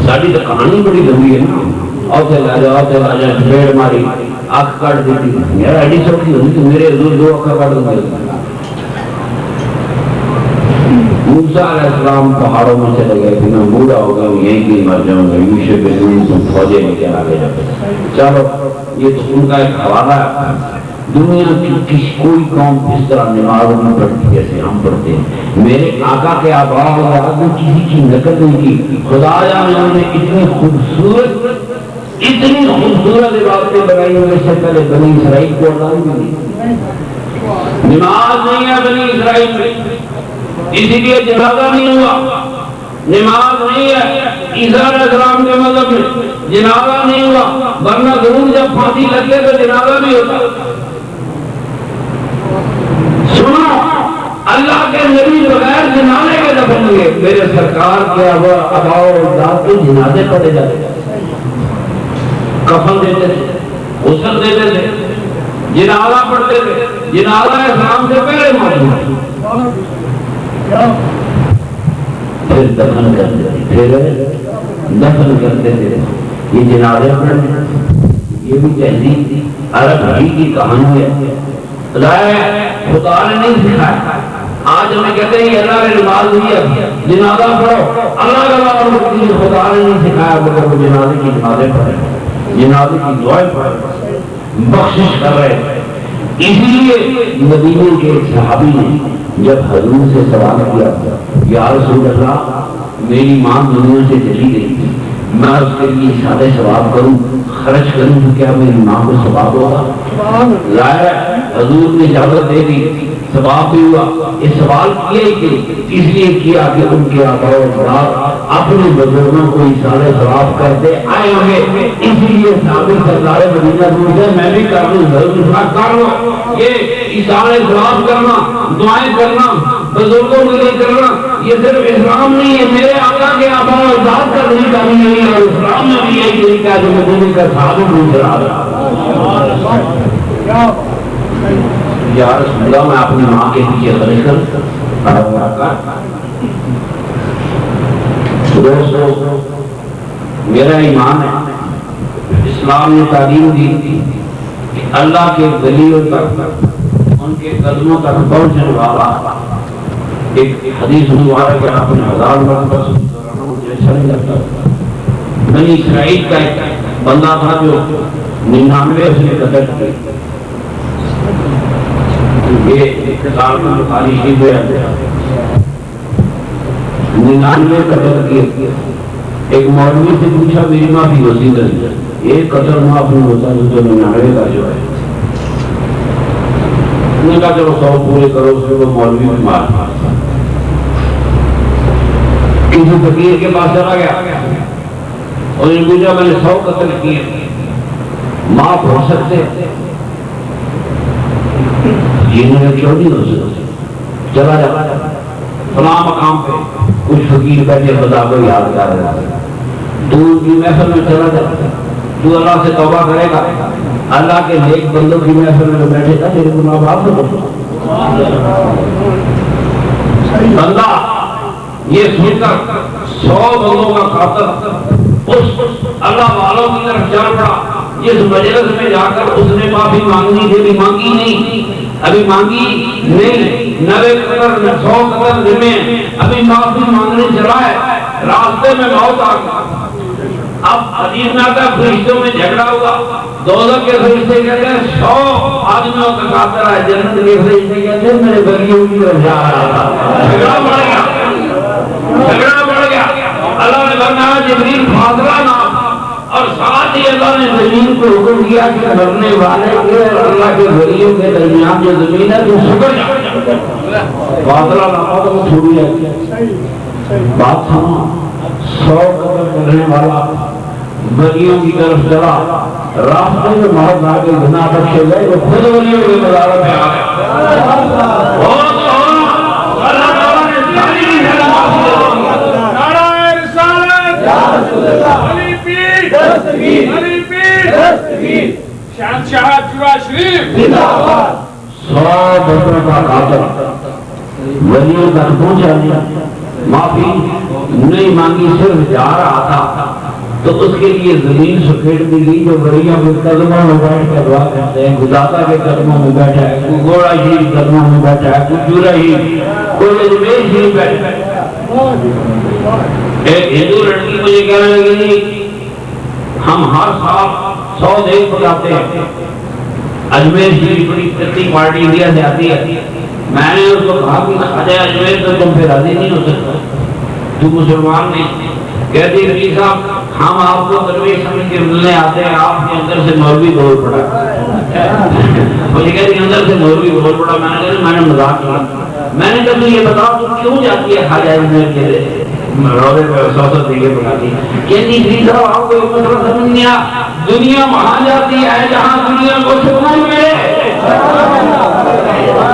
ساری تو کہانی بڑی لمبی ہے نا، اور چلا جا چپیڑ ماری، آنکھ کاٹ دیتی، یار ایڈی سوکھی ہوتی کہ میرے حضور 2 آنکھ کاٹ دیں گے۔ موسیٰ علیہ السلام پہاڑوں میں چلے گئے کہ میں بوڑھا ہو گیا ہوں، یہیں کہیں مر جاؤں گا، یوشع بن نون کو فوجیں لے کے آگے جاتے۔ چلو یہ تو ان کا ایک حوالہ ہے۔ دنیا کی کوئی قوم اس طرح نماز نہیں پڑھتی جیسے ہم پڑھتے ہیں۔ میرے آقا کے آباء و اجداد نے کسی کی نقل نہیں کی، خدا جانے انہوں نے اتنی خوبصورت عبادتیں بنائی ہوئی، اس سے پہلے بنی اسرائیل کو اللہ نہیں۔ نماز نہیں ہے بنی اسرائیل میں، اسی لیے جنازہ نہیں ہوا۔ نماز نہیں ہے عیسیٰ علیہ السلام کے مذہب میں، جنازہ نہیں ہوا، ورنہ ضرور جب پھانسی لگتے تو جنازہ بھی ہوتا۔ سنو، اللہ کے نبی بغیر جنازے کے دفن ہوئے، میرے سرکار کے آباء و اجداد کے جنازے پڑھے جاتے تھے، کفن دیتے تھے، غسل دیتے تھے، جنازہ پڑھتے تھے۔ جنازہ اسلام سے پہلے موجود، پھر دفن کرتے تھے۔ یہ جنازے پڑھنے یہ بھی تہذیب عرب ہی کی کہانی ہے، خدا نے نہیں سکھایا۔ آج ہمیں کہتے ہیں اللہ نے نماز نہیں ہے، جنازہ پڑھو، اللہ کا خدا نے نہیں سکھایا، مگر وہ جنازے کی نمازیں پڑھے، جنازے کی دعائیں پڑھے، بخشش کر رہے۔ اسی لیے مدینے کے ایک صحابی نے جب حضور سے سوال کیا، یا رسول اللہ میری ماں دنیا سے چلی گئی، میں اس کے لیے سادے ثواب کروں، خرچ کروں تو کیا میری ماں کو ثواب ہوگا؟ ظاہر ہے حضور نے اجازت دے دی، ثواب بھی ہوا۔ یہ سوال کیا ہی کہ اس لیے کیا کہ ان کے آباء و اجداد اپنے بزرگوں کو ایصال ثواب کرتے آئے ہوں گے، اسی لیے صحابی سردار مدینہ پوچھے میں بھی کر لوں، ضرور کر لو۔ یہ ایصال ثواب کرنا، دعائیں کرنا، بزرگوں کے لیے کرنا، یہ صرف اسلام نہیں ہے، میرے آقا کے آباء و اجداد کا طریقہ نہیں ہے، اور اسلام میں بھی یہی طریقہ ہے جو مدینے کا صحابہ پوچھ رہا ہے۔ یا رسول اللہ میں اپنی ماں کے پیچھے خرچ کر دوستو، میرا ایمان ہے، اسلام نے تعلیم دی کہ اللہ کے ولیوں تک، ان کے قدموں تک پہنچنے والا ایک حدیث مبارک ہے، آپ نے 1000 مرتبہ جیسا نہیں لگتا۔ بنی اسرائیل کا ایک بندہ تھا جو 99 اس نے قتل کیا، یہ اقتصاد میں بخاری شریف ہے، 99 قتل کیے۔ ایک مولوی سے پوچھا میری معافی ہوتی ہے، ایک قتل معاف نہیں ہوتا تو 99 کا جو ہے، انہوں نے کہا چلو 100 پورے کرو، اس میں وہ مولوی بھی مار کسی فقیر کے پاس چلا گیا اور انہوں نے پوچھا میں نے 100 قتل کیے، معاف ہو سکتے؟ جنہوں نے کیوں نہیں ہو سکتے؟ چلا جا فلاں مقام پہ کچھ فقیر بیٹھے خدا کو یاد کر رہا ہے، تو ان کی محفل میں چلا جا، تو اللہ سے توبہ کرے گا، اللہ کے نیک بندوں کی محفل میں بیٹھے گا، تیرے گناہ معاف ہو بندہ یہ سن کر 100 بندوں کا قاتل اس اللہ والوں کی طرف چل پڑا، جس مجلس میں جا کر اس نے معافی مانگنی تھی، ابھی مانگی نہیں، ابھی مانگی نہیں، 90 قتل 100 قتل ذمے، ابھی معافی مانگنے چلا ہے، راستے میں موت آ گئی۔ اب حدیث میں آتا ہے فرشتوں میں جھگڑا ہوا، دوزخ کے فرشتے کہتے ہیں 100 آدمیوں کا قاتل ہے، جنت کے فرشتے کہتے ہیں میرے بلیوں کی طرف جا رہا تھا۔ جھگڑا بڑھ گیا، جھگڑا بڑھ گیا۔ اللہ نے فرمایا جبریل فاضلہ نام اور ساتھ ہی اللہ نے زمین کو حکم کیا کہ کرنے والے کے اور اللہ کے ولیوں کے درمیان جو زمین ہے تو سکڑ جائے بادلہ لاپا تو چھوڑی ہے بات سنا 100 قدر کرنے والا ولیوں کی طرف چلا راستے میں محض آگے گناہ بخشے گئے وہ خود ولیوں کے مزارہ پہ آ گئے ولیوں تک پہنچا نہیں معافی نہیں مانگی صرف جا رہا تھا تو اس کے لیے زمین سکھیڑ دی گئی جو ولیوں کے قدموں میں بیٹھ کر دعا کرتے ہیں خداتا کے قدموں میں بیٹھا ہے کوئی گھوڑا ہی قدموں میں بیٹھا ہے کوئی چورا ہی کوئی اجمیر ہی بیٹھا ہے ایک ہندو لڑکی مجھے کہنے لگی ہم ہر سال 100 دیگ پکاتے ہیں اجمیر شریف بڑی تکڑی پارٹی انڈیا سے آتی ہے میں نے اس کو کہا کہ خواجہ اجمیر تو تم پہ راضی نہیں ہو سکتا تو مسلمان نہیں کہتی رفیق صاحب ہم آپ کو درویش سمجھ کے ملنے آتے ہیں آپ کے اندر سے مولوی بول پڑا مجھے کہتی اندر سے مولوی بول پڑا میں نے مذاق کیا میں نے کہا یہ بتاؤ تو کیوں جاتی ہے خواجہ اجمیر کے روزے پہ 100 دیگیں پکاتی کہتی رفیق صاحب آپ کو ایک مسئلہ سمجھ نہیں آیا دنیا وہاں جاتی ہے جہاں دنیا کو سکون ملے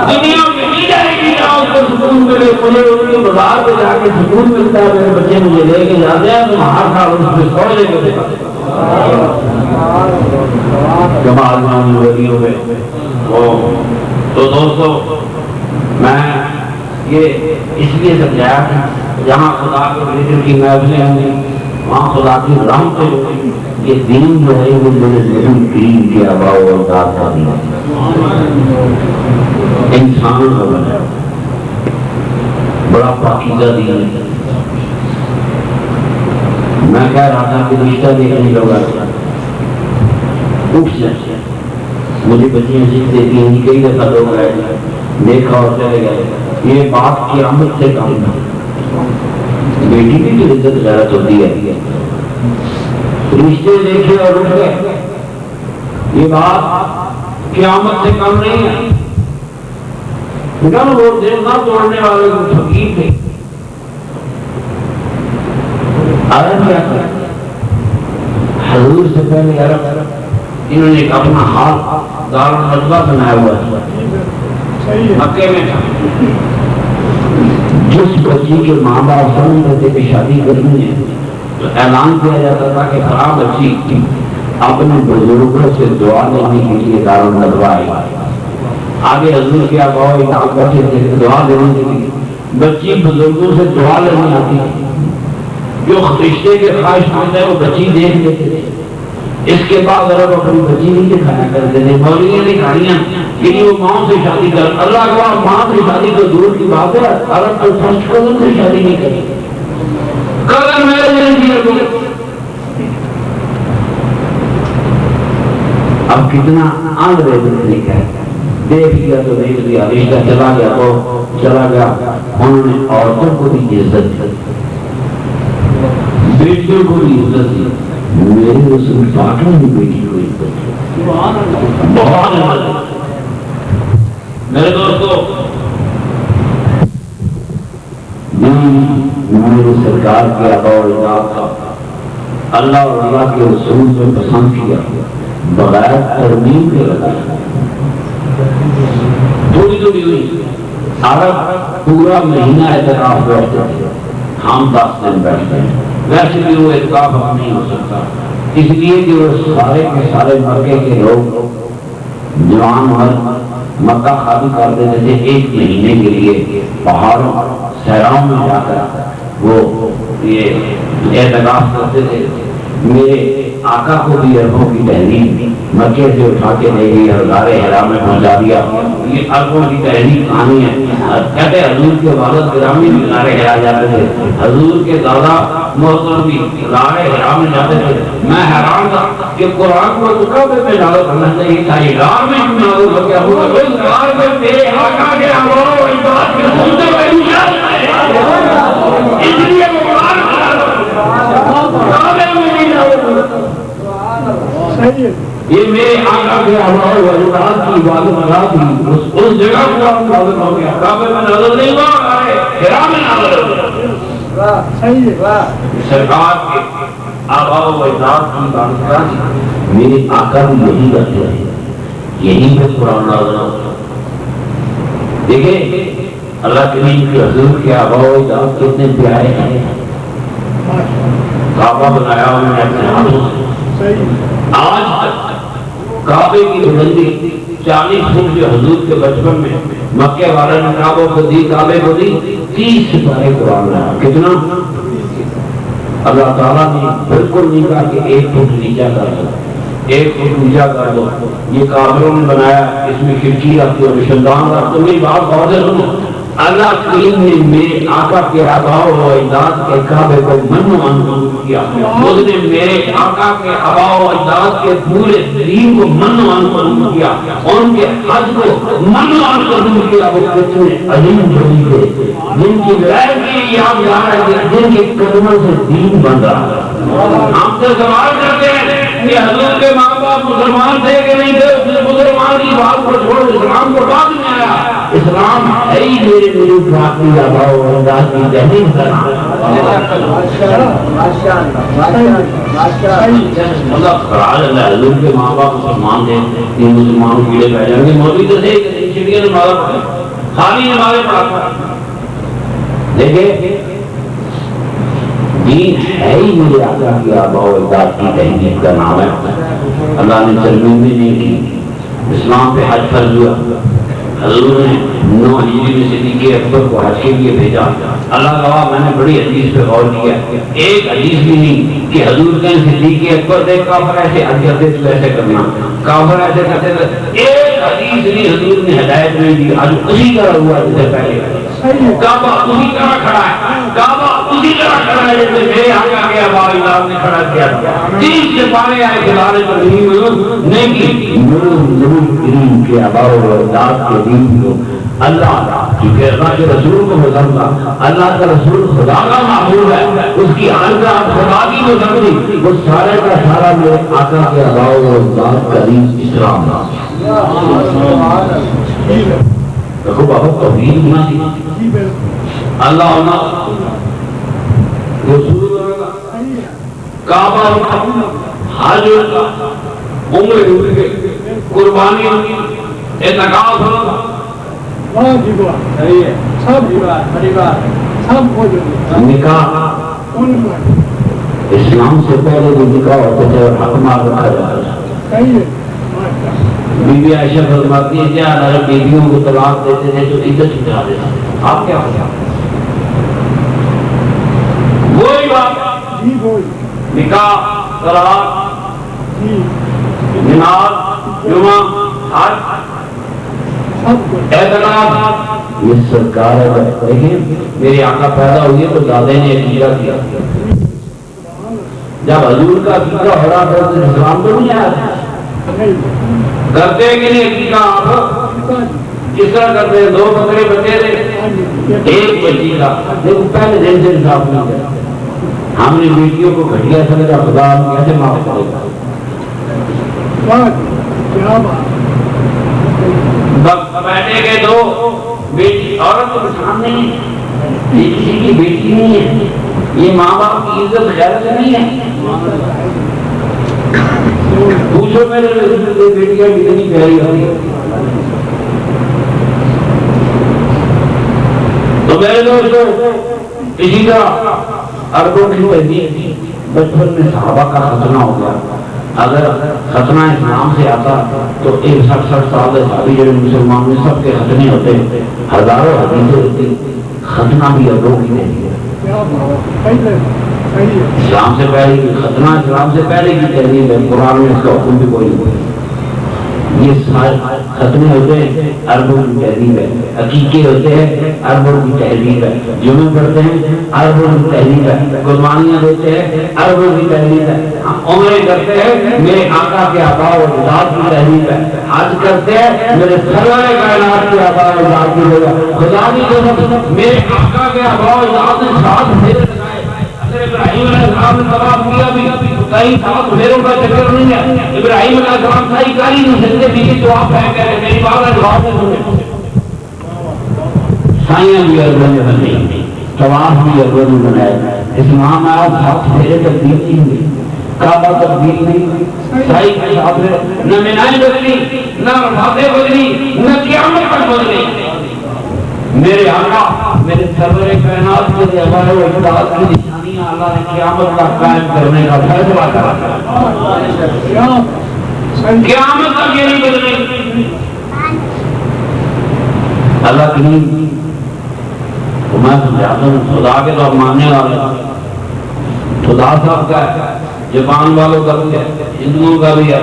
دنیا میں نہیں جائے گی جہاں اس کو سکون ملے مجھے ان کے بازار پہ جا کے سکون ملتا ہے میرے بچے مجھے لے کے جاتے ہیں تو ہر سال اس میں 100 لے کے جمال مان ولیوں میں تو دوستو میں یہ اس لیے سمجھایا کہ جہاں خدا کے ذکر کی محفلیں ہوں وہاں خدا کی رحمتیں ہوئی یہ دین جو ہے وہ میرے ذہن دین کے آبا و اجداد کا دین انسانوں کا بنا بڑا پاکیزہ دین ہے میں کہہ رہا تھا کہ رشتہ دیکھنے لوگ اٹھ جائے مجھے بچیاں سیکھ دیتی ہیں کئی دفعہ لوگ آئے دیکھا اور چلے گئے یہ بات قیامت سے کام ہے بیٹی کی تو عزت غیرت ہوتی ہے رشتے دیکھے اور اٹھ گئے یہ بات قیامت سے کم نہیں ہے وہ دل نہ توڑنے والے فقیر تھے عرب کیا کیا حضور سے پہلے عرب انہوں نے اپنا حال دارالندہ بنایا ہوا تھا مکے میں جس بچی کے ماں باپ سمجھ رہتے کہ شادی کرنی ہے تو اعلان کیا جاتا تھا کہ فلاں بچی اپنے بزرگوں سے دعا لینے کے لیے دارالندہ آئی آگے حضور کیا کہو بچے سے دعا لینے کے لیے بچی بزرگوں سے دعا لینے آتی جو رشتے کے خواہش مند ہے وہ بچی دیکھ لیتے تھے اس کے بعد عرب اپنی بچی نہیں دکھایا کرتے تھے مولویاں دکھائیاں کہ وہ ماں سے شادی کر اللہ کا ماں سے شادی تو دور کی بات ہے عرب تو فرسٹ کزن سے شادی نہیں کری کزن میرے اب کتنا انگریز نے کہا دیکھ لیا تو دیکھ لیا رشتہ چلا گیا تو چلا گیا انہوں نے عورتوں کو بھی عزت دی بیٹیوں کو بھی عزت دی میرے رسول پاک نے بھی بیٹی کو عزت دی بہت عزت میرے دوستو میرے سرکار کے آبا و اجداد کا اللہ اور اللہ کے رسول سے پسند کیا بغیر ترمیم کے رکھا تھوڑی تھوڑی ہوئی عرب پورا مہینہ اعتکاف بیٹھتے تھے ہم 10 دن بیٹھتے ہیں ویسے بھی وہ اعتکاف نہیں ہو سکتا اس لیے کہ وہ سارے کے سارے مکے کے لوگ جوان مرد مکہ خالی کر دیتے تھے 1 مہینے کے لیے پہاڑوں صحراؤں میں جا کر وہ یہ اعتکاف کرتے تھے میرے آقا کو بھی عربوں کی تحریر مکے سے اٹھا کے لے گئی اور غار حرا میں پہنچا دیا یہ عربوں کی تحریر کہانی ہے کہتے حضور کے والد گرامی بھی غار حرا جاتے تھے حضور کے دادا محترم بھی غار حرا میں جاتے تھے میں حیران تھا کہ قرآن کو تو کعبے میں نازل کرنا چاہیے تھا یہ غار میں کیوں نازل کر کے ہوا اس غار میں میرے آقا کے آبا و اجداد کے سنتے ہوئے اس لیے وہ غار کعبے میں نہیں نازل کرنا یہ میرے آقا کے آباء و اجداد کی عبادت کرا دی، اس جگہ کو عبادت ہو گیا، کعبے میں نظر نہیں ہوا، حرا میں نظر ہوا۔ سرکار کے آباء و اجداد کی عبادت کرا دی، میرے آقا بھی یہی کرتے ہیں، یہی پہ قرآن نازل ہوتا ہے۔ دیکھیں اللہ کریم کے حضور کے آباء و اجداد کتنے پیارے ہیں، کعبہ بنایا انہوں نے اپنے ہاتھوں سے۔ آج کعبے کی بلندی 40 فٹ جو حضور کے بچپن میں مکے والے نے کعبہ کو دی، کعبے کو دی 30 سپارے قرآن رہا۔ کتنا؟ اللہ تعالیٰ نے بالکل نہیں کہا کہ 1 فٹ نیچا کر دو، 1 فٹ نیچا کر دو، یہ کافروں نے بنایا، اس میں کھڑکی رکھ دو، روشندان رکھ دو، میری بات غور سے سنو۔ اللہ کریم نے میرے آقا کے آباء و اجداد کے کعبے کو من و منظور کیا، اس نے میرے آقا کے آباء و اجداد کے پورے دین کو من و منظور کیا، ان کے حج کو من و منظور کیا۔ وہ کتنے عظیم جوڑی تھے جن کی ولایت کی یادگار ہے، جن کے قدموں سے دین بن رہا ہے۔ ہم سے سوال کرتے ہیں کہ حضور کے ماں باپ مسلمان تھے کہ نہیں تھے؟ اس مسلمان کی بات کو چھوڑ اسلام کو بعد میں آیا۔ اسلام ہے ہی میرے باقی آباء و اجداد کی تحریر کرنا۔ مطلب قرار اللہ حضور کے ماں باپ مسلمان تھے، یہ مسلمان کیڑے پہ جائیں گے، مولوی تو تھے کہ چڑیا نے مارا پڑا، خالی نے مارے پڑا۔ دیکھیں دین ہے ہی میرے آقا کی آباء و اجداد کی تحریر کا نام ہے۔ اللہ نے ترمیم نہیں کی، اسلام پہ حج فرض ہوا، حضور نے 9 ہجری میں صدیق اکبر کو حج کے لیے بھیجا۔ اللہ گواہ میں نے بڑی حدیث پہ غور کیا، ایک حدیث بھی نہیں کہ حضور کہیں صدیق اکبر دیکھ کافر ایسے حج کرتے تو ایسے کرنا، کافر ایسے کرتے تھے، ایک حدیث نہیں حضور نے ہدایت نہیں دی۔ حج اسی طرح ہوا جیسے پہلے، کعبہ اسی طرح کھڑا ہے، کعبہ اسی طرح کھڑا ہے جیسے میرے آقا کے آباء و اجداد نے کھڑا کیا تھا۔ 30 سپارے آئے خلال ترمیم نہیں کی، نور کریم کے آباء و اجداد کے دین کو اللہ، کیونکہ اللہ کے رسول کو پسند تھا، اللہ کا رسول خدا کا محبوب ہے، اس کی آنکھ خدا کی پسند تھی، وہ سارے کا سارا میرے آقا کے آباء و اجداد کا دین اسلام تھا۔ دیکھو بابا توحید ہونا تھی، اللہ ہونا، رسول ہوگا، کعبہ ہوگا، حج ہوگا، عمرے ہوگے، قربانی ہوگی، اعتکاف ہوگا، نکاح اسلام سے پہلے جو نکاح ہوتے تھے اور حق مار رکھا جاتا ہے۔ بی بی عائشہ فرماتی ہے کیا ہمارے بیویوں کو طلاق دیتے تھے تو عزت اٹھا دیتا تھا، آپ کیا کیا؟ وہی بات، نکاح، طلاق، نماز، جمعہ، حج، اعتکاف، یہ سرکار ہے۔ دیکھیں میرے آقا پیدا ہوئے تو دادے نے عقیدہ کیا، جب حضور کا عقیدہ ہو رہا تھا تو اسلام تو نہیں آیا تھا۔ کرتے کہ نہیں عقیدہ؟ آپ کس طرح کرتے ہیں؟ 2 بکرے بچے تھے، 1 بچی کا، دیکھو پہلے دن سے انصاف نہیں کرتا۔ ہم نے بیٹیوں کو گھٹیا سمجھا، خدا ہم کیسے معاف کرے گا؟ بیٹے کے 2 بیٹی، عورت تو سامنے یہ کسی کی بیٹی نہیں ہے، یہ ماں باپ کی عزت غیرت نہیں ہے۔ پوچھو میرے بیٹیاں کتنی پیاری ہوتی، تو میرے دوستوں اسی طرح عربوں کی تہذیب، بچپن میں صحابہ کا ختنہ ہو گیا۔ اگر ختنہ اسلام سے آتا تو 60 سال صحابی جو مسلمان میں سب کے ختنے ہوتے، ہزاروں حدیثیں ہوتی، ختنہ بھی عربوں کی تہذیب ہے، اسلام سے پہلے کی ختنہ، اسلام سے پہلے کی تہذیب ہے، قرآن میں اس کا حکم بھی کوئی نہیں۔ یہ سارے ختنے ہوتے ہیں عربوں کی تہذیب ہے، عقیقے ہوتے ہیں عربوں کی تہذیب ہے، جمعے پڑھتے ہیں عربوں کی تہذیب ہے، قربانیاں دیتے ہیں عربوں کی تہذیب ہے، عمرے کرتے ہیں میرے آقا کے آباء و اجداد کی تہذیب ہے، حج کرتے ہیں میرے سرور کائنات کے آباء و اجداد کی تہذیب ہے۔ خدا کی قسم میرے آقا کے آباء و اجداد نے ساتھ پھیر لگائے، ابراہیم علیہ السلام نے طواف کیا بھی، صحیح 7 پھیروں کا چکر نہیں ہے. ابراہیم علیہ السلام صحیح کر ہی نہیں سکتے بھی تو آپ ہے کہ میری بات ہے جواب سنے. سائیاں بھی اربن بنی, طواف بھی اربن بنائے, اسلام آیا 7 پھیرے تبدیل نہیں ہوئی, کعبہ تبدیل نہیں ہوئی, صحیح کے ساتھ نہ منائیں بدلی, نہ رفاتیں بدلی, نہ قیامت پر بدلی. میرے آقا میرے سرور کائنات کے ہمارے اجداد کی نشانیاں اللہ نے قیامت کا قائم کرنے کا فیصلہ کرا. قیامت تک یہ نہیں بدلے. اللہ کریم تو میں سمجھاتا ہوں, خدا کے تو ماننے والے, خدا صاحب کا ہے, جاپان والوں کا بھی ہے, ہندوؤں کا بھی ہے,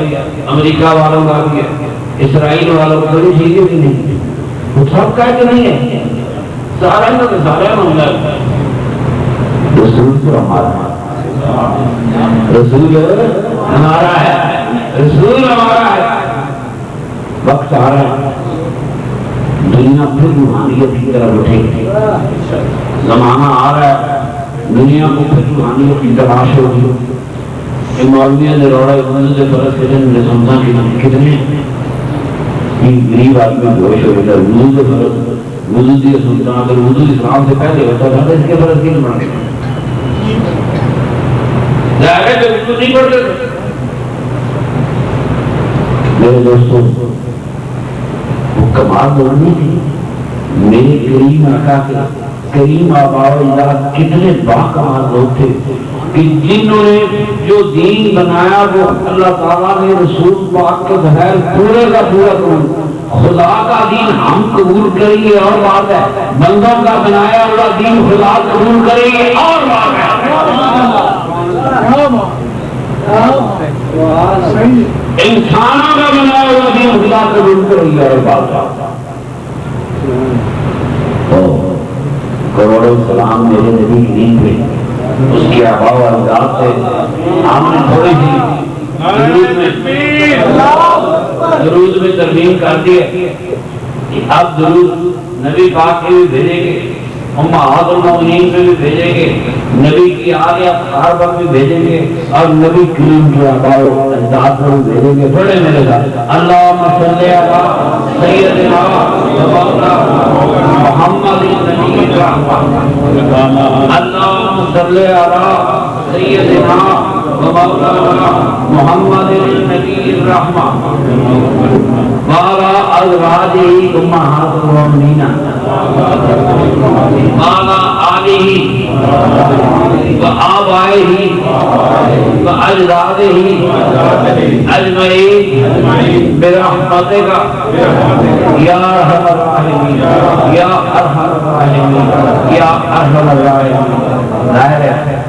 امریکہ والوں کا بھی ہے, اسرائیل والوں کا بھی چیزیں بھی نہیں, وہ سب کا کہ نہیں ہے, سارا ہی تو سارا معاملہ ہے. رسول تو ہمارا, رسول ہمارا ہے, رسول ہمارا ہے. وقت آ رہا ہے دنیا پھر روحانیت کی طرف اٹھے, زمانہ آ رہا ہے دنیا کو پھر روحانیت کی تلاش ہوگی. یہ مولویوں نے روڑا وضو سے فرض کرنے میں سمجھا کہ کتنے غریب آدمی بہوش ہو گیا. وضو سے فرض, وضو دیا سنتا, اگر وضو اسلام سے پہلے ہوتا تھا تو اس کے فرض کیوں بڑھ گئے؟ ظاہر ہے وضو نہیں پڑھتے. میرے دوستوں وہ کمال بولنی تھی. میرے کریم آقا کے کریم آبا و اجداد کتنے باکمال لوگ تھے کہ جنہوں نے جو دین بنایا وہ اللہ تعالیٰ نے رسول پاک کے بغیر پورے کا پورا قبول. خدا کا دین ہم قبول کریں گے اور بات ہے, بندوں کا بنایا ہوا دین خدا قبول کریں گے اور بات ہے. انسانوں کا بنایا ہوا دین خدا قبول کریں گے اور بات ہے. کروڑوں سلام میرے نبی کی دین پہ, اس کی آبا و اجداد سے ہم نے تھوڑی سی درود میں ترمیم کر دی ہے کہ اب درود نبی پاک کے بھی بھیجیں گے, امہات المؤمنین پہ بھی بھیجیں گے, نبی کی آل اطہار پر بھی بھیجیں گے, اور نبی کریم کے آبا و اجداد پر بھی بھیجیں گے. بڑے میرے ساتھ اللہم صلی علی سیدنا محمد النبی الرحمہ, اللہم صلی علی سیدنا ومولانا محمد النبی الرحمہ وعلی ازواجہ امہات المؤمنین وعلی آلہ وآبائہ وأجدادہ اجمعین برحمتک یا ارحم الراحمین یا ارحم الراحمین یا ارحم الراحمین. ظاہر ہے